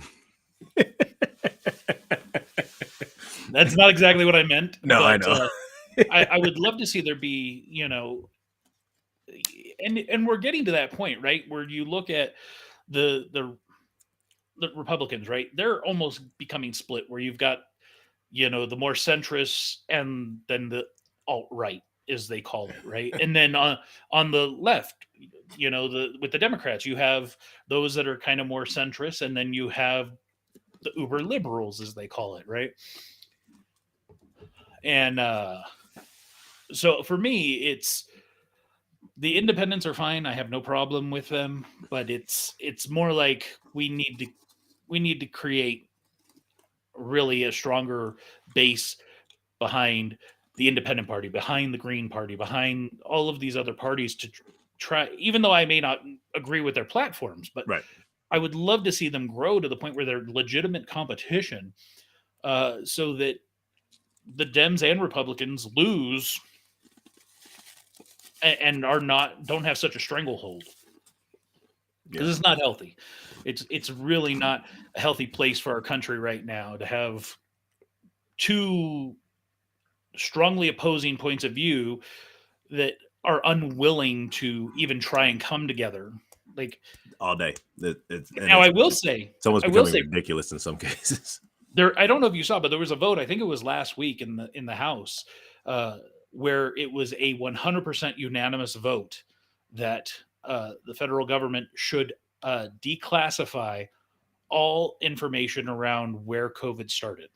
That's not exactly what I meant, No, I but know. I would love to see there be, and we're getting to that point, right? Where you look at the the the Republicans, right? They're almost becoming split where you've got, the more centrists and then the alt right, as they call it, right? And then on the left, with the Democrats, you have those that are kind of more centrist, and then you have the uber liberals, as they call it, right? And so for me, it's the independents are fine. I have no problem with them, but it's more like we need to create really a stronger base behind the independent party, behind the Green Party, behind all of these other parties to try, even though I may not agree with their platforms, but Right. I would love to see them grow to the point where they're legitimate competition, so that the Dems and Republicans lose and are not don't have such a stranglehold, because it's not healthy. It's really not a healthy place for our country right now to have two strongly opposing points of view that are unwilling to even try and come together. Like all day. now, I will say, someone's becoming ridiculous in some cases. There, I don't know if you saw, but there was a vote. I think it was last week in the House, where it was a 100% unanimous vote that the federal government should declassify all information around where COVID started.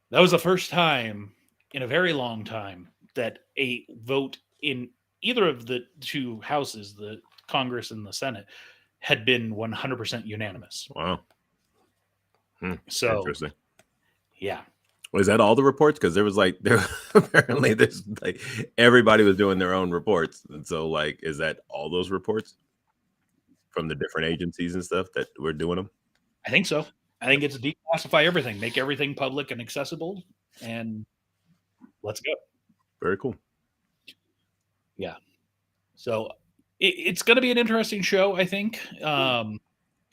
That was the first time in a very long time that a vote in either of the two houses, the Congress and the Senate, had been 100% unanimous. Wow. So interesting. Yeah. Was that all the reports? Because there was apparently there's like everybody was doing their own reports. And so like, is that all those reports from the different agencies and stuff that we're doing them? I think so. I think it's declassify everything, make everything public and accessible, and let's go. Very cool. Yeah. So it's going to be an interesting show, I think.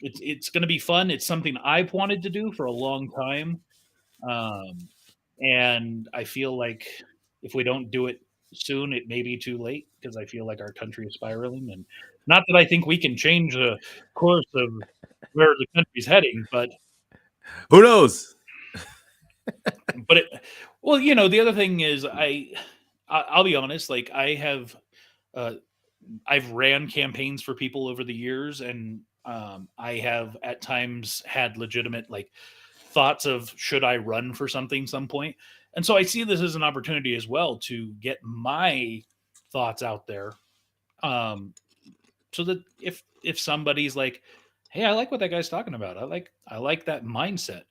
It's going to be fun. It's something I've wanted to do for a long time. And I feel like if we don't do it soon, it may be too late, because I feel like our country is spiraling. And not that I think we can change the course of where the country's heading, but who knows? But well, the other thing is I'll be honest, like I've ran campaigns for people over the years, and I have at times had legitimate like thoughts of should I run for something some point. And so I see this as an opportunity as well to get my thoughts out there. So that if somebody's like, hey, I like what that guy's talking about. I like that mindset.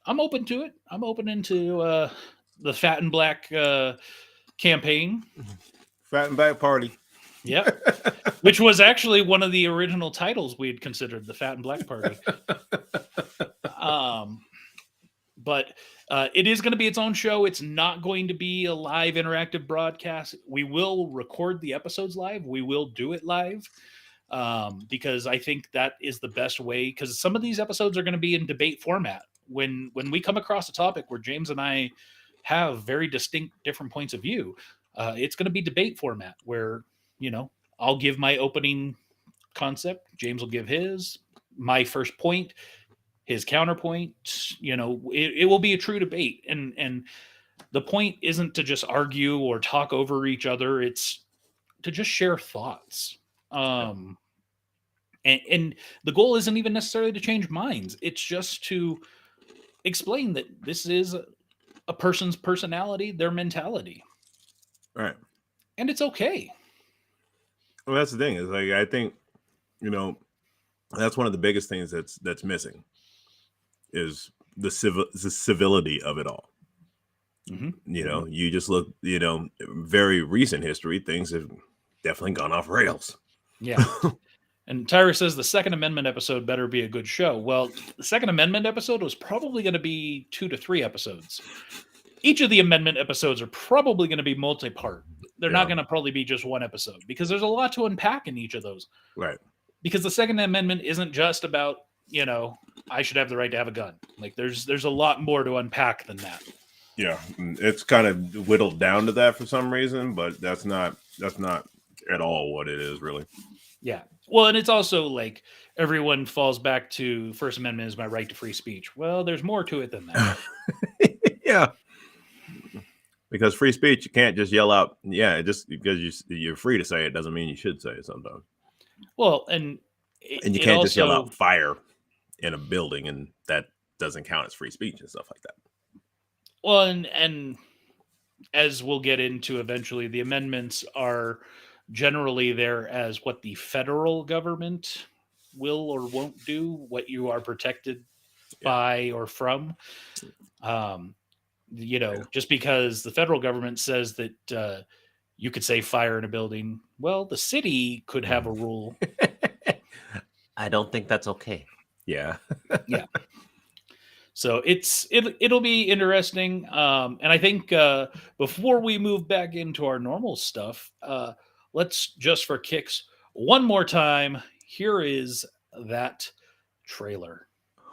I'm open to it. I'm open into the Fat and Black campaign. Fat and Black Party. Yeah. Which was actually one of the original titles we had considered, the Fat and Black Party. But it is going to be its own show. It's not going to be a live interactive broadcast. We will record the episodes live. We will do it live, because I think that is the best way, because some of these episodes are going to be in debate format. When we come across a topic where James and I have very distinct different points of view, it's going to be debate format where, I'll give my opening concept, James will give his, my first point, his counterpoint. It will be a true debate. And the point isn't to just argue or talk over each other. It's to just share thoughts. And the goal isn't even necessarily to change minds. It's just to explain that this is a person's personality, their mentality. Right. And it's okay. Well, that's the thing, is like, I think, that's one of the biggest things that's missing is the civility of it all. Mm-hmm. You just look, very recent history, things have definitely gone off rails. Yeah. And Tyra says the Second Amendment episode better be a good show. Well, the Second Amendment episode was probably going to be 2 to 3 episodes. Each of the amendment episodes are probably going to be multi-part. They're not going to probably be just one episode, because there's a lot to unpack in each of those. Right. Because the Second Amendment isn't just about, I should have the right to have a gun. Like there's a lot more to unpack than that. Yeah. It's kind of whittled down to that for some reason, but that's not at all what it is, really. Yeah. Well, and it's also like everyone falls back to First Amendment is my right to free speech. Well, there's more to it than that. Yeah. Because free speech, you can't just yell out. Yeah, just because you're free to say it doesn't mean you should say it sometimes. Well, and you can't just yell out fire in a building, and that doesn't count as free speech and stuff like that. Well, and as we'll get into eventually, the amendments are generally there as what the federal government will or won't do, what you are protected by or from. Just because the federal government says that you could say fire in a building, well, the city could have a rule. I don't think that's okay. Yeah. Yeah. So it'll be interesting, and I think before we move back into our normal stuff, let's just for kicks one more time. Here is that trailer,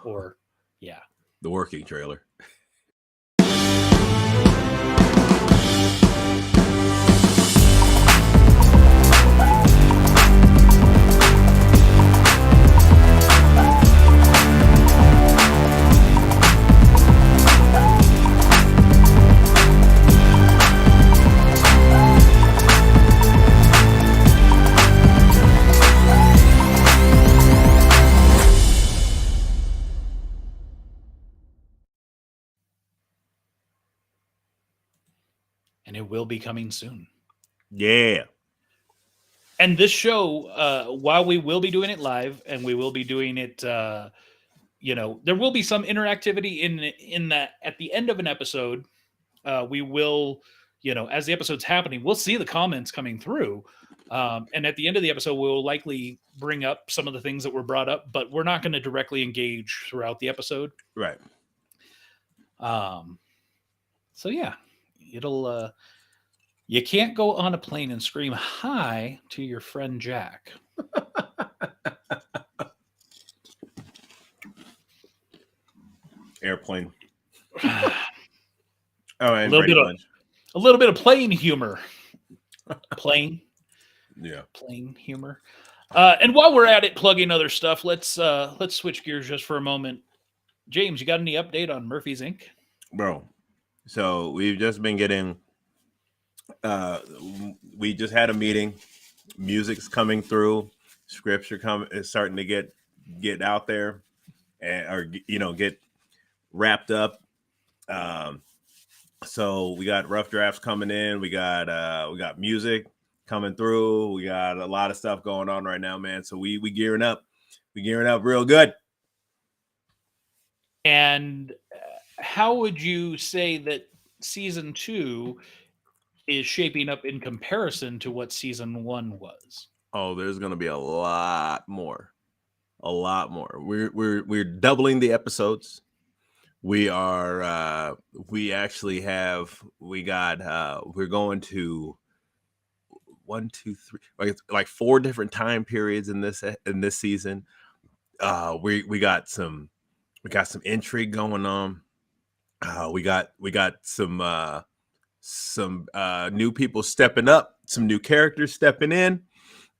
or The working trailer. and it will be coming soon. Yeah. And this show, while we will be doing it live and we will be doing it, there will be some interactivity in that at the end of an episode. We will, as the episode's happening, we'll see the comments coming through. And at the end of the episode, we'll likely bring up some of the things that were brought up, but we're not going to directly engage throughout the episode. Right. So yeah, it'll, you can't go on a plane and scream hi to your friend Jack. Airplane. Oh, and a little bit of plane humor. Plane humor. And while we're at it, plugging other stuff, let's switch gears just for a moment. James, you got any update on Murphy's Inc? Bro, so we've just been getting we just had a meeting. Music's coming through. Scripts is starting to get out there, and get wrapped up. So we got rough drafts coming in. We got music coming through. We got a lot of stuff going on right now, man. So we gearing up. We gearing up real good. And how would you say that season 2 is shaping up in comparison to what season 1 was? Oh, there's gonna be a lot more. We're doubling the episodes. We are we're going to 1, 2, 3, like 4 different time periods in this season. We got some intrigue going on. We got some new people stepping up, some new characters stepping in,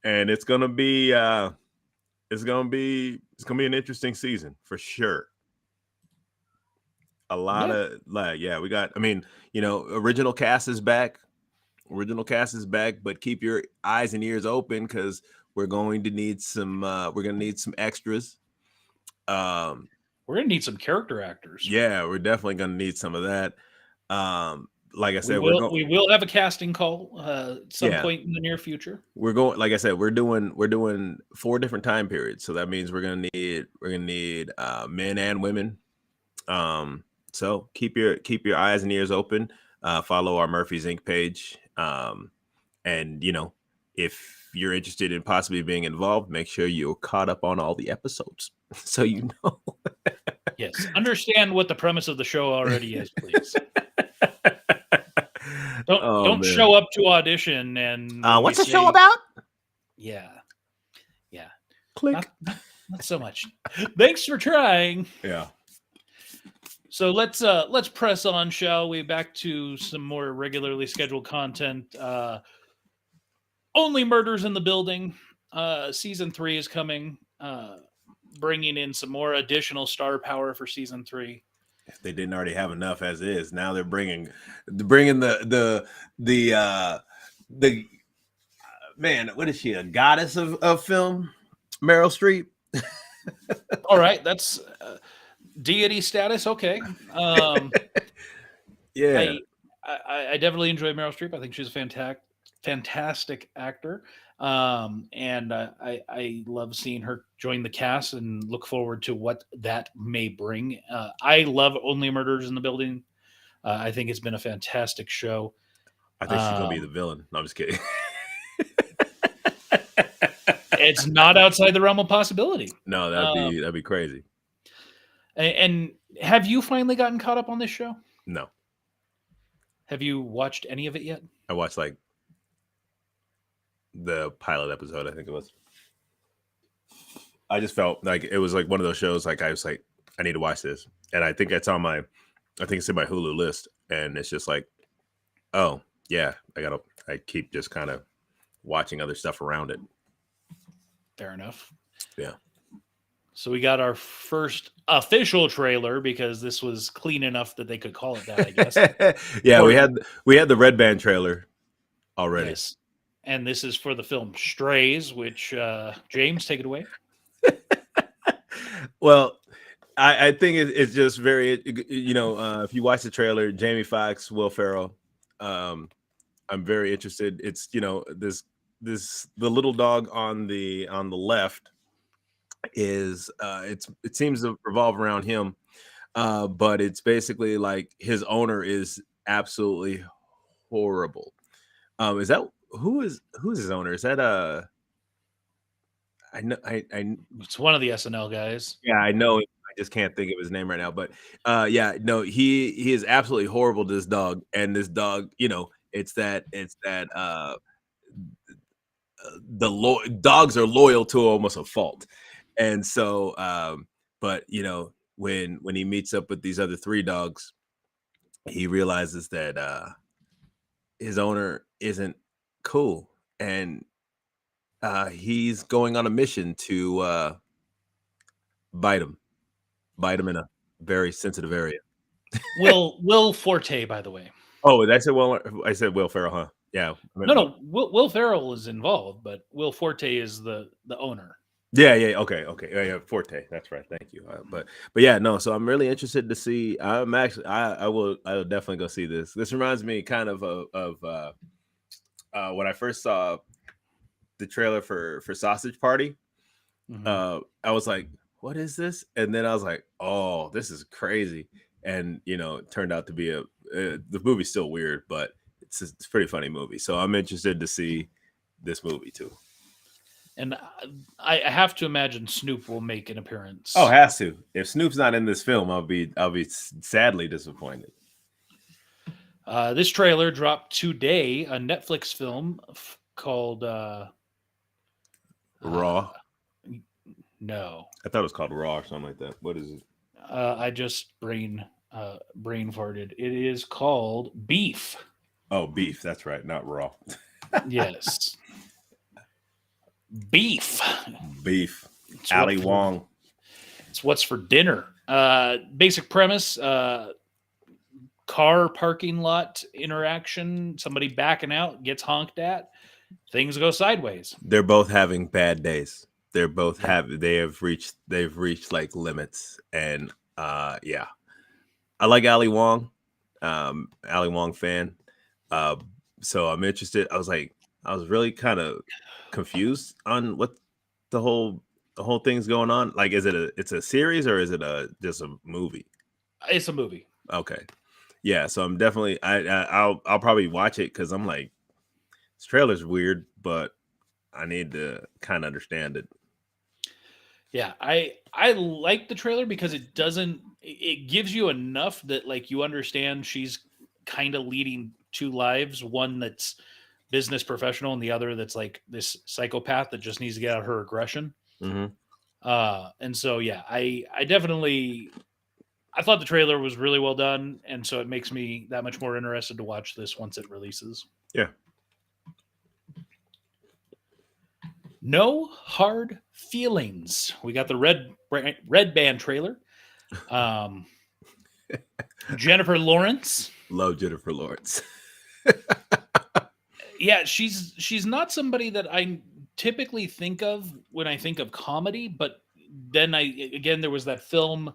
and it's gonna be an interesting season for sure. We got, original cast is back. But keep your eyes and ears open because we're going to need some extras. We're gonna need some character actors. Yeah, we're definitely gonna need some of that. Like I said, we will have a casting call at some point in the near future. We're going, like I said, we're doing 4 different time periods, so that means we're gonna need men and women. So keep your eyes and ears open. Follow our Murphy's Inc. page, and if you're interested in possibly being involved, make sure you're caught up on all the episodes so you know. Yes, understand what the premise of the show already is, please. Don't show up to audition and what's the show about? Yeah. Click. Not so much. Thanks for trying. Yeah. So let's press on, shall we? Back to some more regularly scheduled content. Only Murders in the Building. Season 3 is coming, bringing in some more additional star power for season 3. If they didn't already have enough as is, now they're bringing the man. What is she? A goddess of film? Meryl Streep. All right, that's deity status. Okay. Um, Yeah, I definitely enjoy Meryl Streep. I think she's a fantastic actor. And I love seeing her join the cast and look forward to what that may bring. I love Only Murders in the Building. I think it's been a fantastic show. I think she's gonna be the villain. No, I'm just kidding. It's not outside the realm of possibility. No, that'd be crazy. And have you finally gotten caught up on this show? No, Have you watched any of it yet? I watched like the pilot episode. I think it was. I just felt like it was like one of those shows. Like I was like, I need to watch this, and I think it's on my, I think it's in my Hulu list, and it's just like, oh yeah, I keep just kind of watching other stuff around it. Fair enough. Yeah. So we got our first official trailer because this was clean enough that they could call it that, I guess. Yeah, Or- we had the Red Band trailer already. Yes. And this is for the film Strays, which James, take it away. Well, I think it's just very, if you watch the trailer, Jamie Foxx, Will Ferrell, I'm very interested. It's the little dog on the left is it seems to revolve around him, but it's basically like his owner is absolutely horrible. Is that who's his owner? Is that I know I It's one of the SNL guys. yeah, I know. I just can't think of his name right now. But yeah, no, he is absolutely horrible to this dog. And this dog, it's that dogs are loyal to almost a fault. And so but when he meets up with these other three dogs, he realizes that his owner isn't cool. And he's going on a mission to bite him in a very sensitive area. Will Forte, by the way. Oh, that's it. Well, I said Will Ferrell, huh? Yeah. No. Will Ferrell is involved, but Will Forte is the owner. Yeah. Okay. Yeah. Forte. That's right. Thank you. But yeah, no. So I'm really interested to see. I'm actually. I will definitely go see this. This reminds me kind of when I first saw the trailer for Sausage Party. Mhm. I was like, what is this? And then I was like, oh, this is crazy. And it turned out to be the movie's still weird, but it's a pretty funny movie. So I'm interested to see this movie too. And I have to imagine Snoop will make an appearance. Oh, has to. If Snoop's not in this film, I'll be sadly disappointed. This trailer dropped today, a Netflix film called Raw. No. I thought it was called Raw or something like that. What is it? I just brain farted. It is called Beef. Oh, Beef. That's right. Not Raw. Yes. Beef. Beef. It's Ali Wong. It's what's for dinner. Basic premise, car parking lot interaction, somebody backing out, gets honked at, things go sideways. They're both having bad days. They're both they've reached like limits. And yeah. I like Ali Wong. Ali Wong fan. So I'm interested. I was really kind of confused on what the whole thing's going on. Like, is it's a series or is it just a movie? It's a movie. Okay. Yeah, so I'm definitely I'll probably watch it because I'm like, this trailer's weird, but I need to kind of understand it. Yeah, I like the trailer because it gives you enough that like you understand she's kind of leading two lives, one that's business professional and the other that's like this psychopath that just needs to get out her aggression. Mm-hmm. And so yeah, I thought the trailer was really well done, and so it makes me that much more interested to watch this once it releases. Yeah. No Hard Feelings. We got the Red Band trailer. Jennifer Lawrence. Love Jennifer Lawrence. Yeah, she's not somebody that I typically think of when I think of comedy, but then there was that film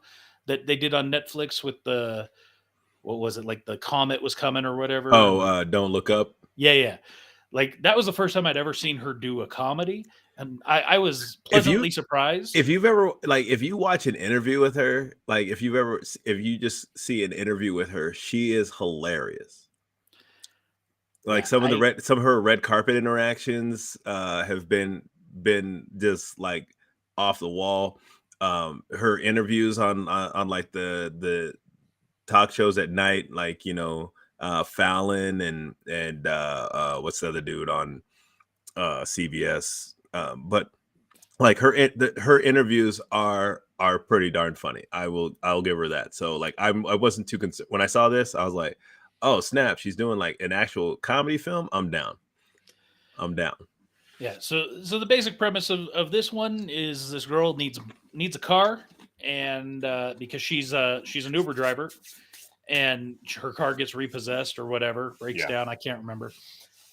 that they did on Netflix with the, what was it, like the comet was coming or whatever. Oh, Don't Look Up. Yeah. Like that was the first time I'd ever seen her do a comedy, and I was If you- pleasantly surprised. If you've ever if you watch an interview with her, like if you just see an interview with her, she is hilarious. Like Yeah, some of her red carpet interactions have been just like off the wall. Her interviews on like the talk shows at night, like Fallon and what's the other dude on CBS, but like her interviews are pretty darn funny. I'll give her that. So like I wasn't too concerned when I saw this. I was like, oh snap, she's doing like an actual comedy film. I'm down. yeah. So the basic premise of this one is this girl needs a car, and because she's an Uber driver, and her car gets repossessed or whatever, breaks Yeah. down. I can't remember.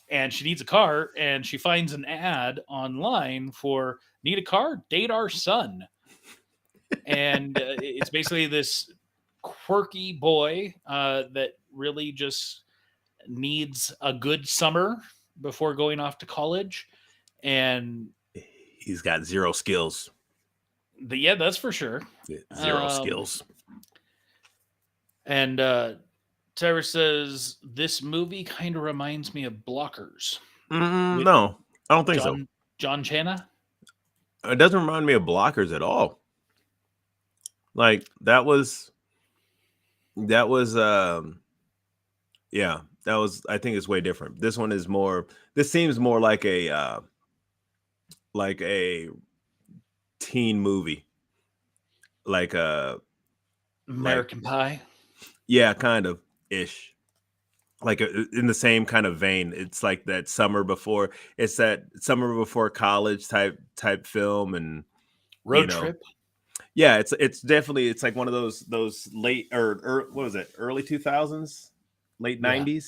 And she needs a car, and she finds an ad online for need a car, date our son. And it's basically this quirky boy that really just needs a good summer before going off to college. And He's got zero skills. yeah, that's for sure. Zero skills. And Tyra says this movie kind of reminds me of Blockers. No, I don't think so. John Chana. It doesn't remind me of Blockers at all. Like that was yeah, that was, I think it's way different. This one is more, this seems more like a teen movie. Like American Pie. Yeah, kind of ish. Like in the same kind of vein. It's like that summer before college type film and Road Trip. Yeah, it's definitely, it's like one of those late or what was it, early 2000s, late 90s,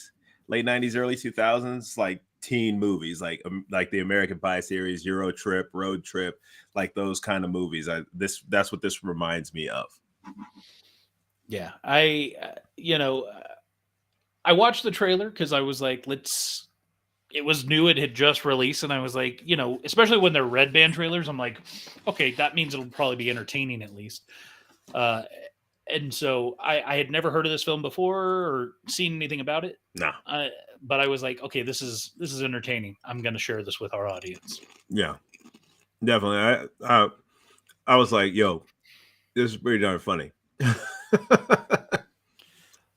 early 2000s, like teen movies, like the American Pie series, Euro Trip, Road Trip, like those kind of movies. That's what this reminds me of. Yeah, I watched the trailer because I was like, it was new, it had just released, and I was like, especially when they're red band trailers, I'm like, okay, that means it'll probably be entertaining at least. And so I had never heard of this film before or seen anything about it. No. But I was like, okay, this is entertaining. I'm going to share this with our audience. Yeah, definitely. I was like, yo, this is pretty darn funny.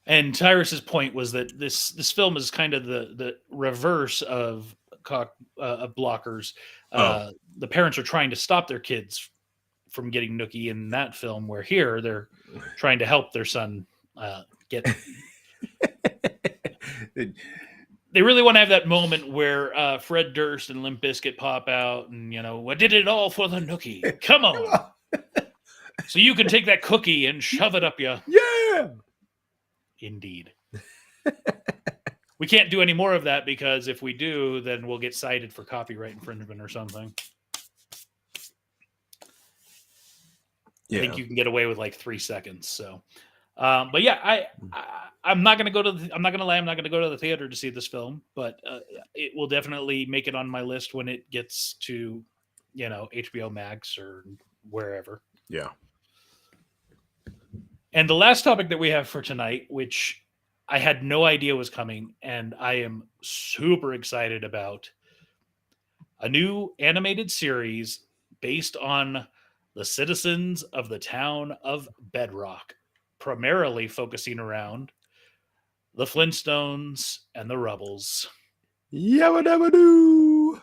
And Tyrus's point was that this film is kind of the reverse of Blockers. The parents are trying to stop their kids from getting nookie in that film, where here they're trying to help their son get. They really want to have that moment where Fred Durst and Limp Bizkit pop out, and I did it all for the nookie. Come on. So you can take that cookie and shove it up your. Yeah. Indeed. We can't do any more of that because if we do, then we'll get cited for copyright infringement or something. Yeah. I think you can get away with like 3 seconds. So, but yeah, I'm not gonna go to. I'm not gonna lie. I'm not gonna go to the theater to see this film, but it will definitely make it on my list when it gets to, HBO Max or wherever. Yeah. And the last topic that we have for tonight, which I had no idea was coming, and I am super excited about, a new animated series based on the citizens of the town of Bedrock, primarily focusing around the Flintstones and the Rubbles. Yabba dabba doo.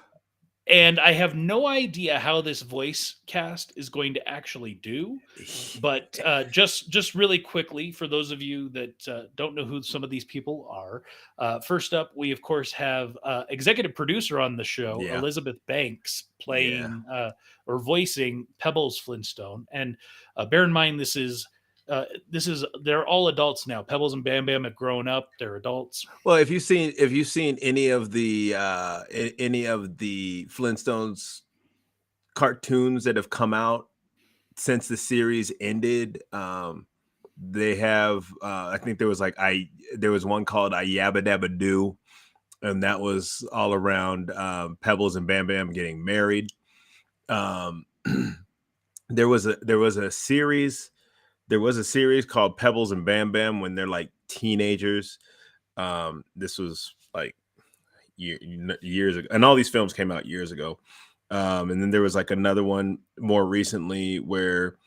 And I have no idea how this voice cast is going to actually do, but just really quickly, for those of you that don't know who some of these people are, first up, we of course have executive producer on the show, Elizabeth Banks, playing or voicing Pebbles Flintstone. And bear in mind, this is they're all adults now. Pebbles and Bam Bam have grown up; they're adults. Well, if you've seen any of the Flintstones cartoons that have come out since the series ended, they have I think there was like there was one called I Yabba Dabba Doo, and that was all around Pebbles and Bam Bam getting married. Um, there was a series called Pebbles and Bam Bam when they're like teenagers. This was like years ago, and all these films came out years ago. And then there was like another one more recently where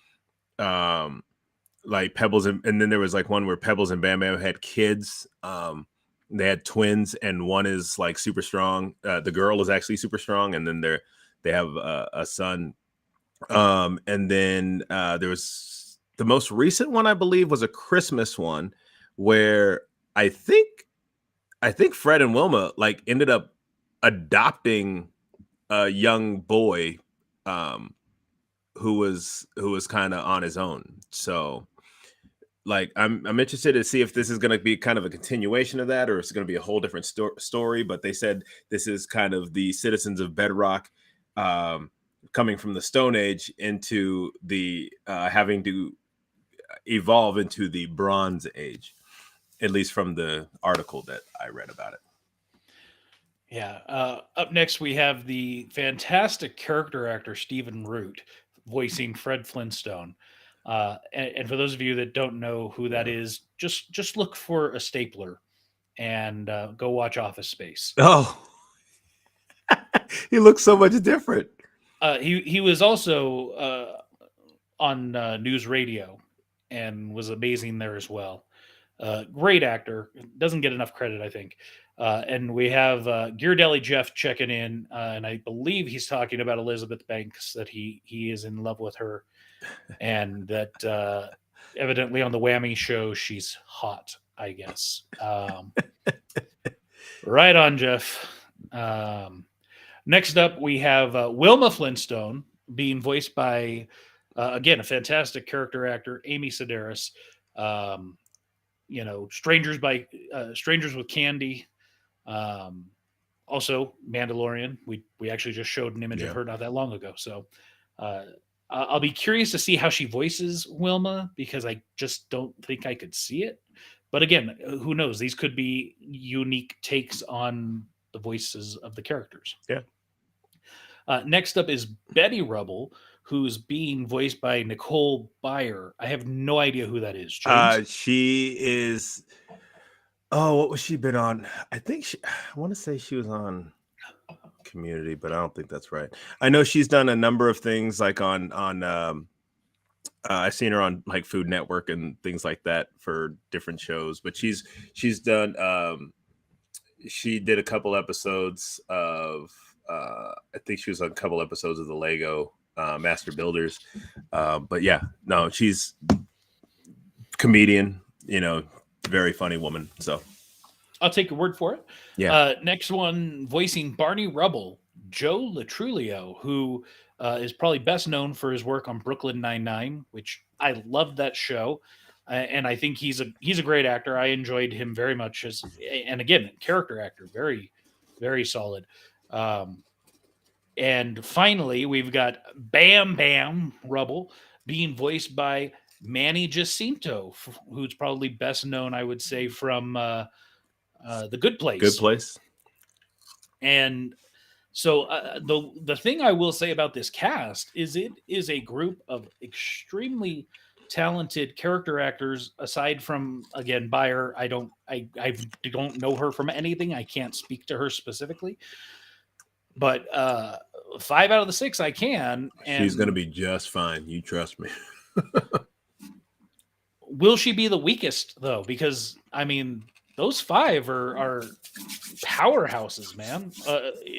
like Pebbles and then there was like one where Pebbles and Bam Bam had kids. They had twins, and one is like super strong. The girl is actually super strong, and then they have a son. And then there was the most recent one, I believe, was a Christmas one where I think Fred and Wilma like ended up adopting a young boy who was kind of on his own. So like I'm interested to see if this is going to be kind of a continuation of that, or it's going to be a whole different story. But they said this is kind of the citizens of Bedrock coming from the Stone Age into the having to evolve into the Bronze Age, at least from the article that I read about it. Yeah. Up next, we have the fantastic character actor Stephen Root voicing Fred Flintstone. And for those of you that don't know who that is, just look for a stapler and go watch Office Space. Oh, he looks so much different. He was also on News Radio and was amazing there as well. Great actor, doesn't get enough credit, I think. And we have Ghirardelli Jeff checking in, and I believe he's talking about Elizabeth Banks, that he is in love with her, and that evidently on the Whammy show she's hot, I guess. Right on, Jeff. Next up, we have Wilma Flintstone being voiced by, again, a fantastic character actor, Amy Sedaris. Strangers with Candy. Also Mandalorian. We actually just showed an image of her not that long ago. So I'll be curious to see how she voices Wilma, because I just don't think I could see it. But again, who knows? These could be unique takes on the voices of the characters. Yeah. Next up is Betty Rubble, who's being voiced by Nicole Byer. I have no idea who that is. James? She is. Oh, what was she been on? I want to say she was on Community, but I don't think that's right. I know she's done a number of things like on I've seen her on like Food Network and things like that for different shows, but she's done she did a couple episodes of I think she was on a couple episodes of the Lego Master Builders. But yeah, no, she's comedian, very funny woman. So I'll take your word for it. Yeah. Next one, voicing Barney Rubble, Joe Latrulio, who is probably best known for his work on Brooklyn Nine-Nine, which I loved that show. And I think he's a great actor. I enjoyed him very much and again, character actor, very, very solid. And finally, we've got Bam Bam Rubble being voiced by Manny Jacinto, who's probably best known, I would say, from The Good Place. Good Place. And so the thing I will say about this cast is it is a group of extremely talented character actors. Aside from, again, Byer, I don't know her from anything. I can't speak to her specifically. But 5 out of the 6 I can. And she's going to be just fine. You trust me. Will she be the weakest, though? Because, I mean, those 5 are powerhouses, man,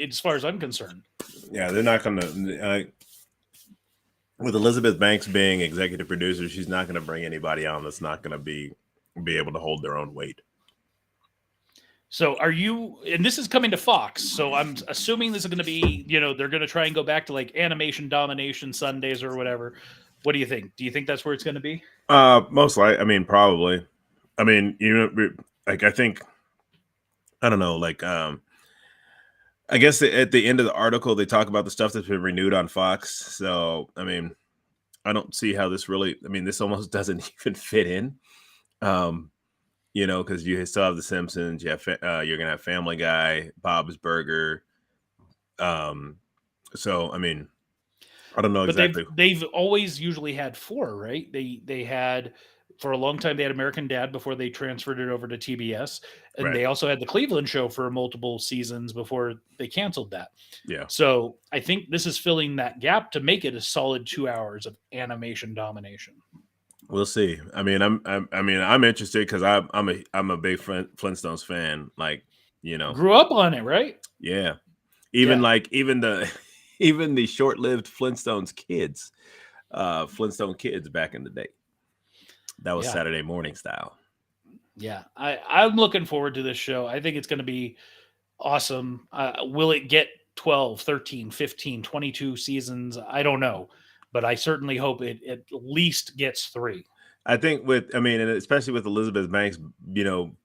as far as I'm concerned. Yeah, they're not going to... with Elizabeth Banks being executive producer, she's not going to bring anybody on that's not going to be able to hold their own weight. So are you, and this is coming to Fox, so I'm assuming this is going to be, they're going to try and go back to like Animation Domination Sundays or whatever. What do you think? Do you think that's where it's going to be? Most likely. I mean, probably. I mean, like, I think, I don't know, like, I guess at the end of the article, they talk about the stuff that's been renewed on Fox. So, I mean, I don't see how this really. I mean, this almost doesn't even fit in. Um, because you still have The Simpsons. You have you're gonna have Family Guy, Bob's Burger. So I mean, I don't know But exactly. they've always usually had four, right? They had for a long time they had American Dad before they transferred it over to TBS, and Right. they also had the Cleveland Show for multiple seasons before they canceled that. Yeah. So I think this is filling that gap to make it a solid 2 hours of animation domination. We'll see. I mean, I'm interested because I'm a big Flintstones fan. Like, Grew up on it, right? yeah. Even Yeah. like even the even the short-lived Flintstones kids, Flintstone kids back in the day. That was Yeah. Saturday morning style. Yeah, I'm looking forward to this show. I think it's going to be awesome. Will it get 12, 13, 15, 22 seasons? I don't know, but I certainly hope it at least gets 3. I think and especially with Elizabeth Banks,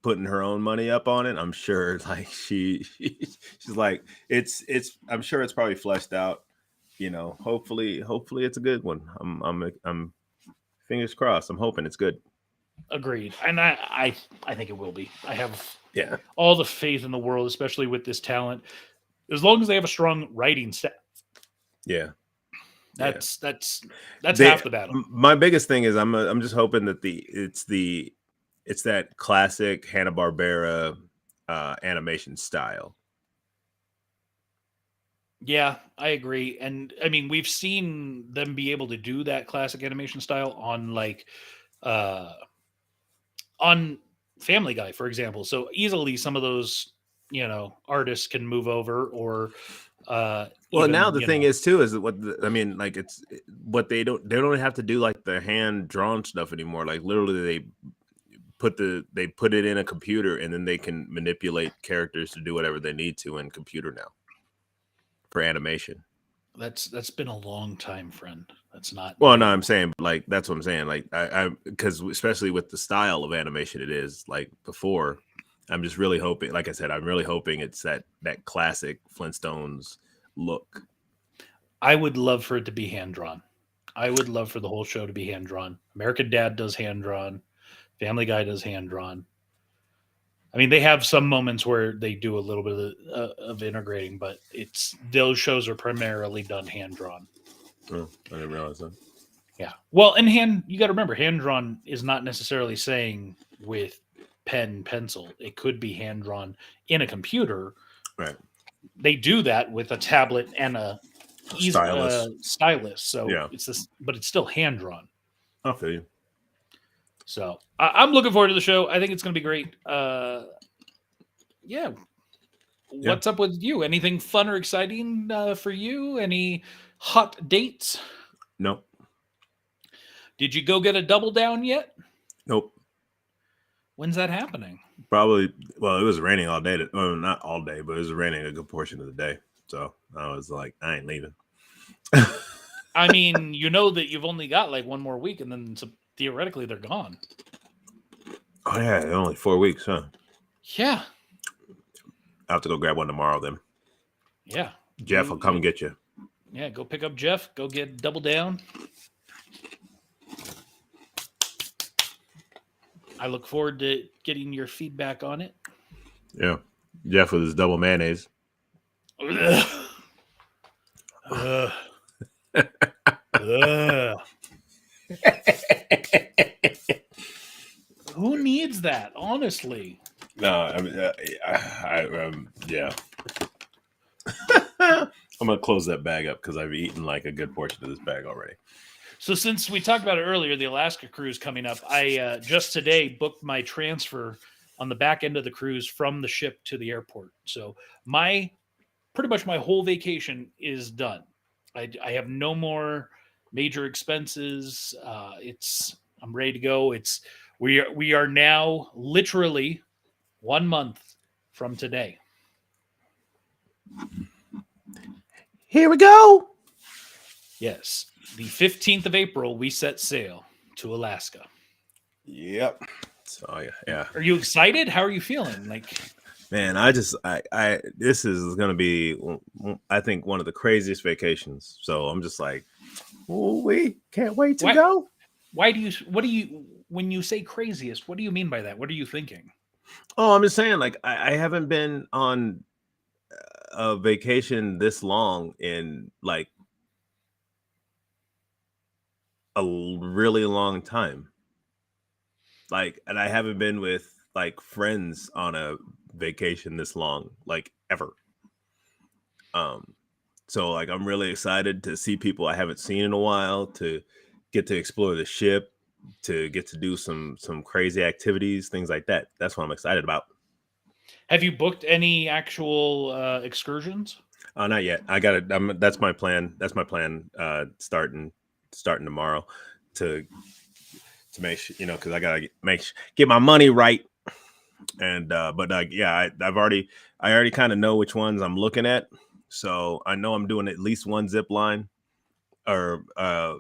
putting her own money up on it, I'm sure like she's like I'm sure it's probably fleshed out. Hopefully it's a good one. I'm fingers crossed. I'm hoping it's good. Agreed. And I think it will be. I have Yeah. all the faith in the world, especially with this talent. As long as they have a strong writing staff, Yeah. that's half the battle. My biggest thing is I'm just hoping that it's that classic Hanna-Barbera animation style. Yeah, I agree. And I mean, we've seen them be able to do that classic animation style on Family Guy, for example. So easily some of those, artists can move over or Well, now the thing is too is that it's what they don't have to do like the hand drawn stuff anymore. Like literally they put it in a computer and then they can manipulate characters to do whatever they need to in computer now for animation. That's been a long time, friend. That's not Well, no, I'm saying like that's what I'm saying. Like I because especially with the style of animation it is like before, I'm just really hoping, like I said, I'm really hoping it's that classic Flintstones look. I would love for it to be hand drawn. I would love for the whole show to be hand drawn. American Dad does hand drawn. Family Guy does hand drawn. I mean, they have some moments where they do a little bit of integrating, but those shows are primarily done hand drawn. Oh, I didn't realize that. Yeah. Well, and you got to remember, hand drawn is not necessarily saying with pencil. It could be hand drawn in a computer. Right. They do that with a tablet and a stylus. So yeah, it's this, but it's still hand drawn. I feel you. So I'm looking forward to the show. I think it's going to be great. Yeah. What's up with you? Anything fun or exciting for you? Any hot dates? Nope. Did you go get a double down yet? Nope. When's that happening? Probably. Well, it was raining all day. Well, not all day, but it was raining a good portion of the day. So I was like, I ain't leaving. I mean, you know that you've only got like one more week, and then theoretically they're gone. Oh yeah, only 4 weeks, huh? Yeah. I have to go grab one tomorrow then. Yeah. Jeff will come get you. Yeah, go pick up Jeff. Go get double down. I look forward to getting your feedback on it. Yeah. Jeff with his double mayonnaise. Who needs that, honestly? No, I mean, yeah. I'm gonna close that bag up because I've eaten like a good portion of this bag already. So since we talked about it earlier, the Alaska cruise coming up, I just today booked my transfer on the back end of the cruise from the ship to the airport. So pretty much my whole vacation is done. I have no more major expenses. I'm ready to go. We are now literally 1 month from today. Here we go. Yes. The 15th of April, we set sail to Alaska. Yep. So yeah. Are you excited? How are you feeling? Like, man, this is going to be, I think, one of the craziest vacations. So I'm just like, We can't wait to Why- go. When you say craziest, what do you mean by that? What are you thinking? Oh, I'm just saying, like, I haven't been on a vacation this long in like really long time. Like, and I haven't been with like friends on a vacation this long, like ever. So like I'm really excited to see people I haven't seen in a while, to get to explore the ship, to get to do some crazy activities, things like that. That's what I'm excited about. Have you booked any actual excursions? Oh, not yet. I got it. That's my plan. That's my plan. Starting tomorrow, to make sure, because I gotta get my money right. And but yeah, I already kind of know which ones I'm looking at. So I know I'm doing at least one zip line, or I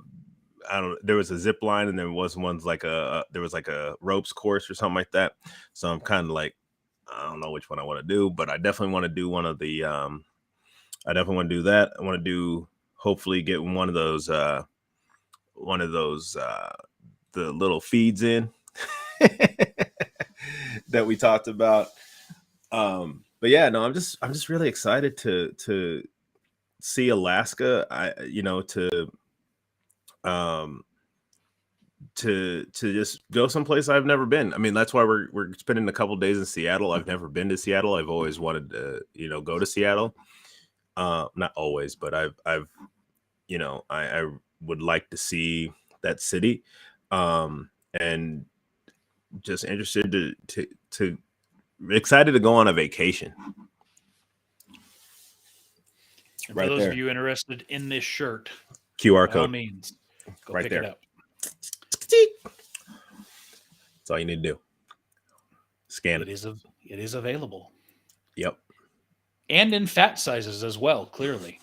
don't. There was a zip line, and there was ones like there was like a ropes course or something like that. So I'm kind of like, I don't know which one I want to do, but I definitely want to do one of the. I definitely want to do that. I want to do, hopefully get one of those the little feeds in that we talked about. But yeah, no, I'm just really excited to see Alaska. To just go someplace I've never been. I mean, that's why we're spending a couple days in Seattle. I've never been to Seattle. I've always wanted to, go to Seattle. Not always, but I would like to see that city. And just interested to excited to go on a vacation. And Right for those there. of you interested in this shirt, QR by all code. means, go Right pick there. it up. That's all you need to do. Scan it. It is available. Yep. And in fat sizes as well, clearly.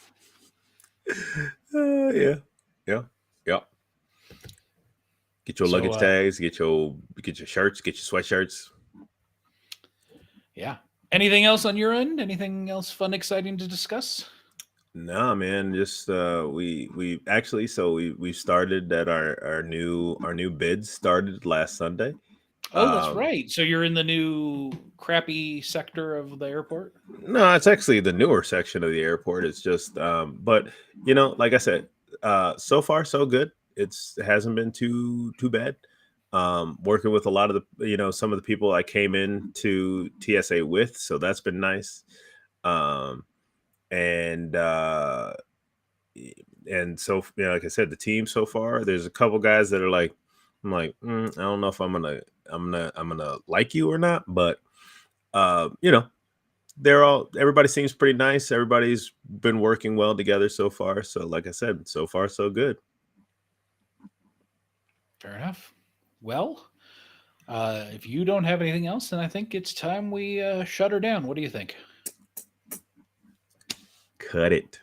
Yeah. Get your luggage tags. Get your shirts. Get your sweatshirts. Yeah. Anything else on your end? Anything else fun, exciting to discuss? No, man. Just we actually, so we started that our new bids started last Sunday. Oh, that's right. So you're in the new crappy sector of the airport? No, it's actually the newer section of the airport. It's just but like I said, so far so good. It hasn't been too bad. Working with a lot of the some of the people I came in to TSA with, so that's been nice. And so like I said, the team so far, there's a couple guys that are like, I'm like, I don't know if I'm gonna like you or not, but everybody seems pretty nice. Everybody's been working well together so far. So like I said, so far so good. Fair enough. Well, if you don't have anything else, then I think it's time we shut her down. What do you think? Cut it.